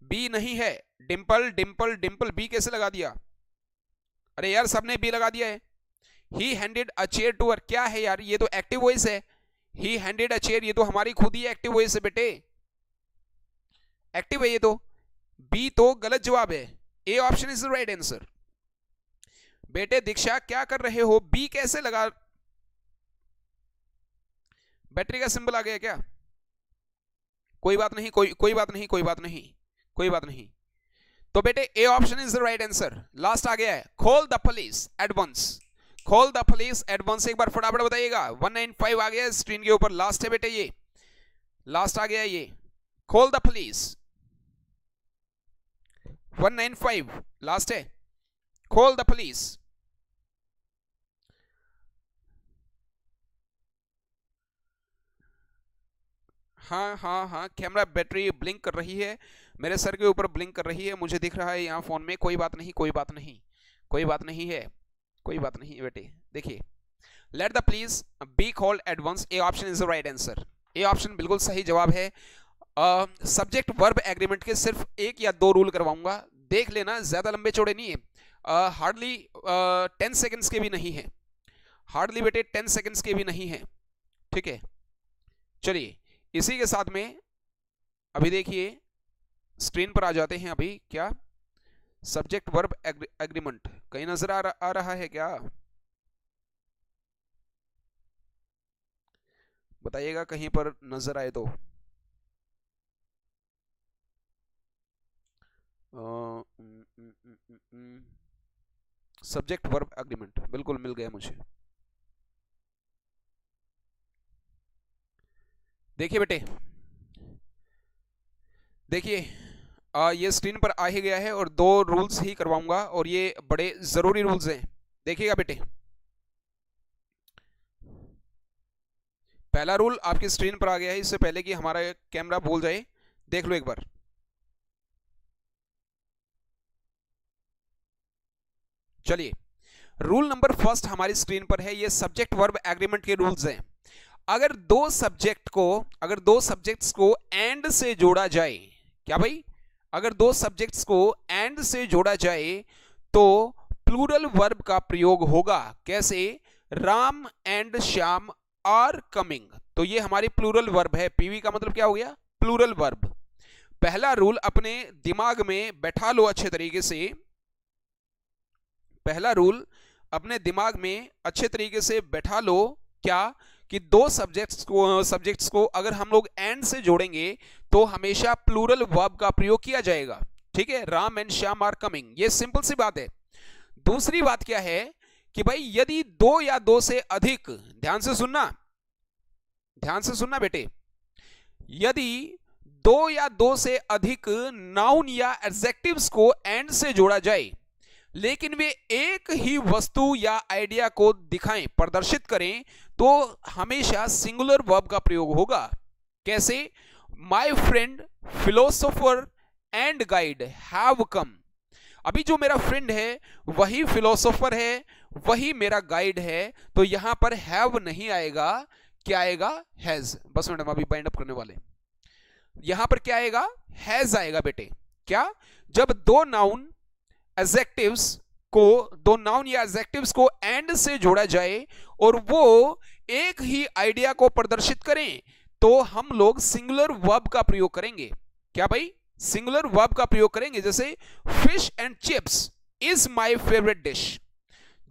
B नहीं है। डिंपल डिंपल डिंपल बी कैसे लगा दिया? अरे यार सबने बी लगा दिया है। He handed a chair to her, क्या है यार, ये तो एक्टिव वॉइस है। ही हैंडेड अ चेयर, ये तो हमारी खुद ही एक्टिव वॉइस है बेटे, एक्टिव है ये तो। बी तो गलत जवाब है, ए option is the right answer. बेटे दीक्षा क्या कर रहे हो? बी कैसे लगा? बैटरी का सिंबल आ गया क्या? कोई बात नहीं, कोई बात नहीं, कोई बात नहीं, कोई बात नहीं। तो बेटे A option is the right answer. Last आ गया है, call the police at once. Call the police at once, एक बार फटाफट बताइएगा। 195 आ गया स्क्रीन के ऊपर, लास्ट है बेटे, ये लास्ट आ गया ये। कॉल द पुलिस 195 लास्ट है। Call the police. हाँ हाँ हाँ, कैमरा बैटरी ब्लिंक कर रही है, मेरे सर के ऊपर ब्लिंक कर रही है, मुझे दिख रहा है यहाँ फोन में। कोई बात नहीं, कोई बात नहीं, कोई बात नहीं है, कोई बात नहीं है बेटे। देखिए, let the please be called at once, A option is the right answer. A option बिल्कुल सही जवाब है। सब्जेक्ट वर्ब एग्रीमेंट के सिर्फ एक या दो रूल करवाऊंगा, देख लेना, ज्यादा लंबे चौड़े नहीं है, हार्डली 10 सेकेंड्स के भी नहीं है, हार्डली बेटे 10 सेकेंड्स के भी नहीं है, ठीक है। चलिए इसी के साथ में अभी देखिए स्क्रीन पर आ जाते हैं। अभी क्या सब्जेक्ट वर्ब एग्रीमेंट कहीं नजर आ रहा है क्या? बताइएगा कहीं पर नजर आए तो। सब्जेक्ट वर्ब एग्रीमेंट बिल्कुल मिल गया मुझे। देखिए बेटे, देखिए ये स्क्रीन पर आ ही गया है और दो रूल्स ही करवाऊंगा और ये बड़े जरूरी रूल्स हैं। देखिएगा बेटे, पहला रूल आपकी स्क्रीन पर आ गया है, इससे पहले कि हमारा कैमरा भूल जाए, देख लो एक बार। चलिए, रूल नंबर फर्स्ट हमारी स्क्रीन पर है, ये सब्जेक्ट वर्ब एग्रीमेंट के रूल्स हैं। अगर दो सब्जेक्ट्स को एंड से जोड़ा जाए, क्या भाई, अगर दो सब्जेक्ट्स को एंड से जोड़ा जाए तो प्लूरल वर्ब का प्रयोग होगा। कैसे? Ram and Shyam are coming, तो ये हमारी प्लूरल वर्ब है। पीवी का मतलब क्या हो गया? Plural verb. पहला रूल अपने दिमाग में बैठा लो अच्छे तरीके से, पहला रूल अपने दिमाग में अच्छे तरीके से बैठा लो, क्या कि दो सब्जेक्ट्स को अगर हम लोग एंड से जोड़ेंगे तो हमेशा प्लूरल वर्ब का प्रयोग किया जाएगा, ठीक है। Ram and Shyam are coming, ये सिंपल सी बात है। दूसरी बात क्या है कि भाई यदि दो या दो से अधिक, ध्यान से सुनना बेटे, यदि दो या दो से अधिक नाउन या एडजेक्टिव्स को एंड से जोड़ा जाए लेकिन वे एक ही वस्तु या आइडिया को दिखाएं, प्रदर्शित करें, तो हमेशा सिंगुलर वर्ब का प्रयोग होगा। कैसे? My friend philosopher and guide have come, अभी जो मेरा फ्रेंड है वही फिलोसोफर है, वही मेरा गाइड है, तो यहां पर हैव नहीं आएगा, क्या आएगा? हैज। बस मैडम अभी बाइंड अप करने वाले, यहां पर क्या आएगा? हैज आएगा बेटे। क्या? जब दो नाउन या एडजेक्टिव्स को एंड से जोड़ा जाए और वो एक ही आइडिया को प्रदर्शित करें तो हम लोग सिंगुलर वर्ब का प्रयोग करेंगे। क्या भाई? सिंगुलर वर्ब का प्रयोग करेंगे। जैसे fish and chips is my favourite dish,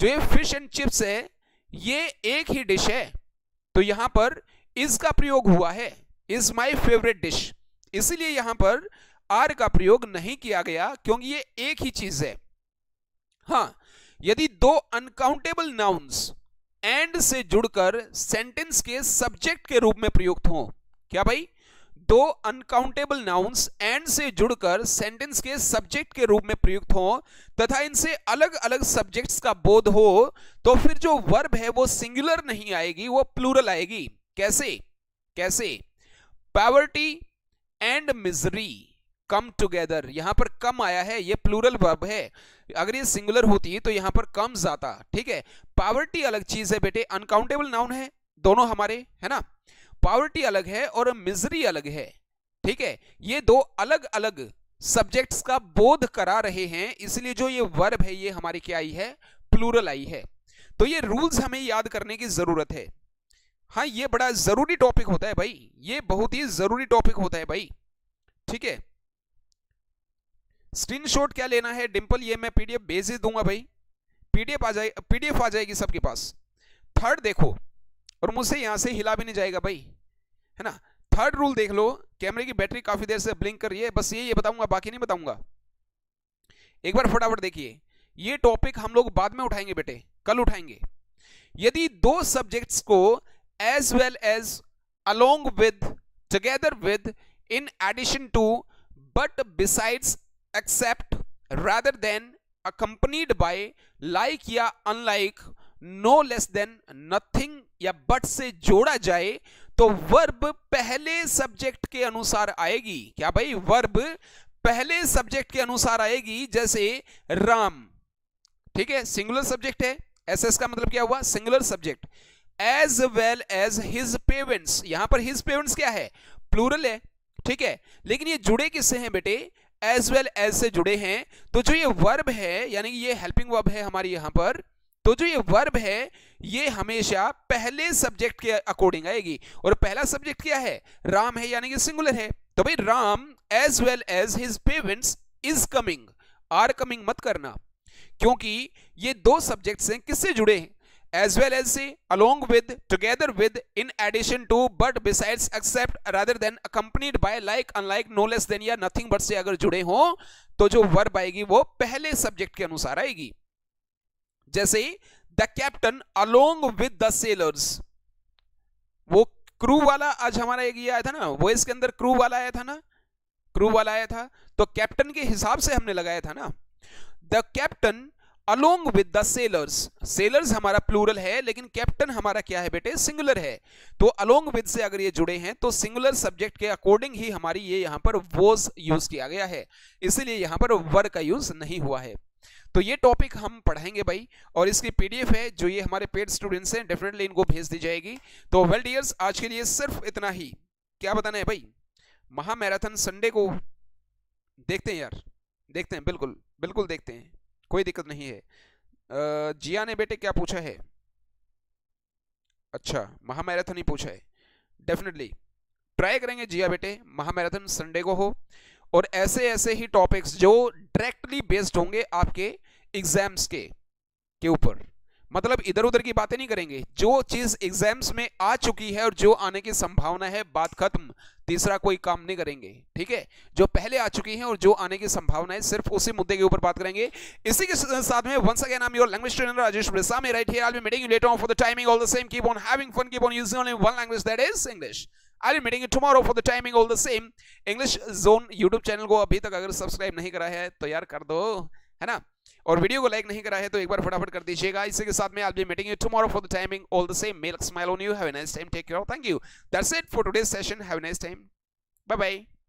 जो ये फिश एंड चिप्स है ये एक ही डिश है, तो यहां पर इज का प्रयोग हुआ है, इज माय फेवरेट डिश, इसलिए यहां पर आर का प्रयोग नहीं किया गया क्योंकि ये एक ही चीज है। हां, यदि दो अनकाउंटेबल नाउन्स एंड से जुड़कर सेंटेंस के सब्जेक्ट के रूप में प्रयुक्त हो, क्या भाई? दो अनकाउंटेबल नाउन्स एंड से जुड़कर सेंटेंस के सब्जेक्ट के रूप में प्रयुक्त हो तथा इनसे अलग अलग सब्जेक्ट्स का बोध हो, तो फिर जो वर्ब है वो सिंगुलर नहीं आएगी, वो प्लूरल आएगी। कैसे? Poverty and misery come together, यहां पर कम आया है, ये प्लूरल वर्ब है, अगर ये सिंगुलर होती तो यहां पर कम जाता, ठीक है। पॉवर्टी अलग चीज है बेटे, अनकाउंटेबल नाउन है दोनों हमारे, है ना। पॉवर्टी अलग है और मिजरी अलग है, ठीक है। ये दो अलग अलग सब्जेक्ट्स का बोध करा रहे हैं, इसलिए जो ये वर्ब है ये हमारी क्या आई है, प्लूरल आई है। तो ये रूल्स हमें याद करने की जरूरत है। हाँ, ये बड़ा जरूरी टॉपिक होता है भाई, ये बहुत ही जरूरी टॉपिक होता है भाई, ठीक है। स्क्रीनशॉट क्या लेना है डिंपल, ये मैं पीडीएफ भेज दूंगा भाई, पीडीएफ आ जाएगी सबके पास। थर्ड देखो, और मुझसे यहां से हिला भी नहीं जाएगा भाई, है ना। थर्ड रूल देख लो, कैमरे की बैटरी काफी देर से ब्लिंक कर रही है, बस ये बताऊंगा, बाकी नहीं बताऊंगा। एक बार फटाफट देखिए, ये टॉपिक हम लोग बाद में उठाएंगे बेटे, कल उठाएंगे। यदि दो सब्जेक्ट्स को as well as, along with, together with, in addition to, but besides, except, rather than, accompanied by, like या unlike, no less than, nothing या बट से जोड़ा जाए तो वर्ब पहले सब्जेक्ट के अनुसार आएगी। क्या भाई, वर्ब पहले सब्जेक्ट के अनुसार आएगी। जैसे राम, ठीक है, सिंगुलर सब्जेक्ट है, एसएस का मतलब क्या हुआ, singular subject. As well as his parents, यहां पर हिज पेरेंट्स क्या है, प्लूरल है, ठीक है, लेकिन ये जुड़े किससे हैं बेटे, एज वेल एज से जुड़े हैं। तो जो ये वर्ब है, यानी ये हेल्पिंग वर्ब है हमारी यहां पर, तो जो ये वर्ब है ये हमेशा पहले सब्जेक्ट के अकॉर्डिंग आएगी, और पहला सब्जेक्ट क्या है, राम है, यानी कि सिंगुलर है। तो भाई Ram as well as his parents is coming, are coming मत करना, क्योंकि ये दो सब्जेक्ट्स हैं, किससे जुड़े हैं, एज वेल एज से, along with, together with, in addition to, but besides, except, rather than, accompanied by, like, unlike, no less than या नथिंग बट से अगर जुड़े हो तो जो वर्ब आएगी वो पहले सब्जेक्ट के अनुसार आएगी। जैसे the captain along with the sellers, वो क्रू वाला आज हमारा एक ये आया था ना, वो इसके अंदर क्रू वाला आया था ना, क्रू वाला आया था, तो कैप्टन के हिसाब से हमने लगाया था ना। The captain along with the sellers, sellers हमारा प्लूरल है, लेकिन कैप्टन हमारा क्या है बेटे, सिंगुलर है। तो अलोंग विद से अगर ये जुड़े हैं तो सिंगुलर सब्जेक्ट के अकॉर्डिंग ही हमारी ये यहां पर वॉज यूज किया गया है, इसीलिए यहां पर वर का यूज नहीं हुआ है। तो ये टॉपिक हम पढ़ाएंगे भाई, और इसकी पीडीएफ है जो ये हमारे पेड स्टूडेंट्स हैं, डेफिनेटली इनको भेज दी जाएगी। तो वेल डियर्स, आज के लिए सिर्फ इतना ही। क्या बताना है भाई, महा मैराथन संडे को देखते हैं यार, देखते हैं, बिल्कुल बिल्कुल देखते हैं, कोई दिक्कत नहीं है। जिया ने बेटे क्या पूछा है, अच्छा महा मैराथन ही पूछा है, डेफिनेटली ट्राई करेंगे जिया बेटे, महा मैराथन संडे को हो, और ऐसे ऐसे ही टॉपिक्स जो डायरेक्टली बेस्ड होंगे आपके एग्जाम्स के ऊपर, मतलब इधर उधर की बातें नहीं करेंगे, जो चीज एग्जाम्स में आ चुकी है और जो आने की संभावना है, बात खत्म, तीसरा कोई काम नहीं करेंगे, ठीक है। जो पहले आ चुकी है और जो आने की संभावना है, सिर्फ उसी मुद्दे के ऊपर बात करेंगे। इसी के साथ में once again I am your language trainer Rajesh Brisami, right here I will be meeting you later on for the timing all the same, keep on having fun, keep on using only one language, that is English. I'll be meeting you tomorrow for the timing all the same. English Zone YouTube channel को अभी तक अगर subscribe नहीं करा है तो यार कर दो, है ना, और वीडियो को लाइक नहीं करा है तो एक बार फटाफट कर दीजिएगा। इसी के साथ में I'll be meeting you tomorrow for the timing all the same. May luck smile on you. Have a nice time. Take care. Thank you. That's it for today's session. Have a nice time. Bye bye.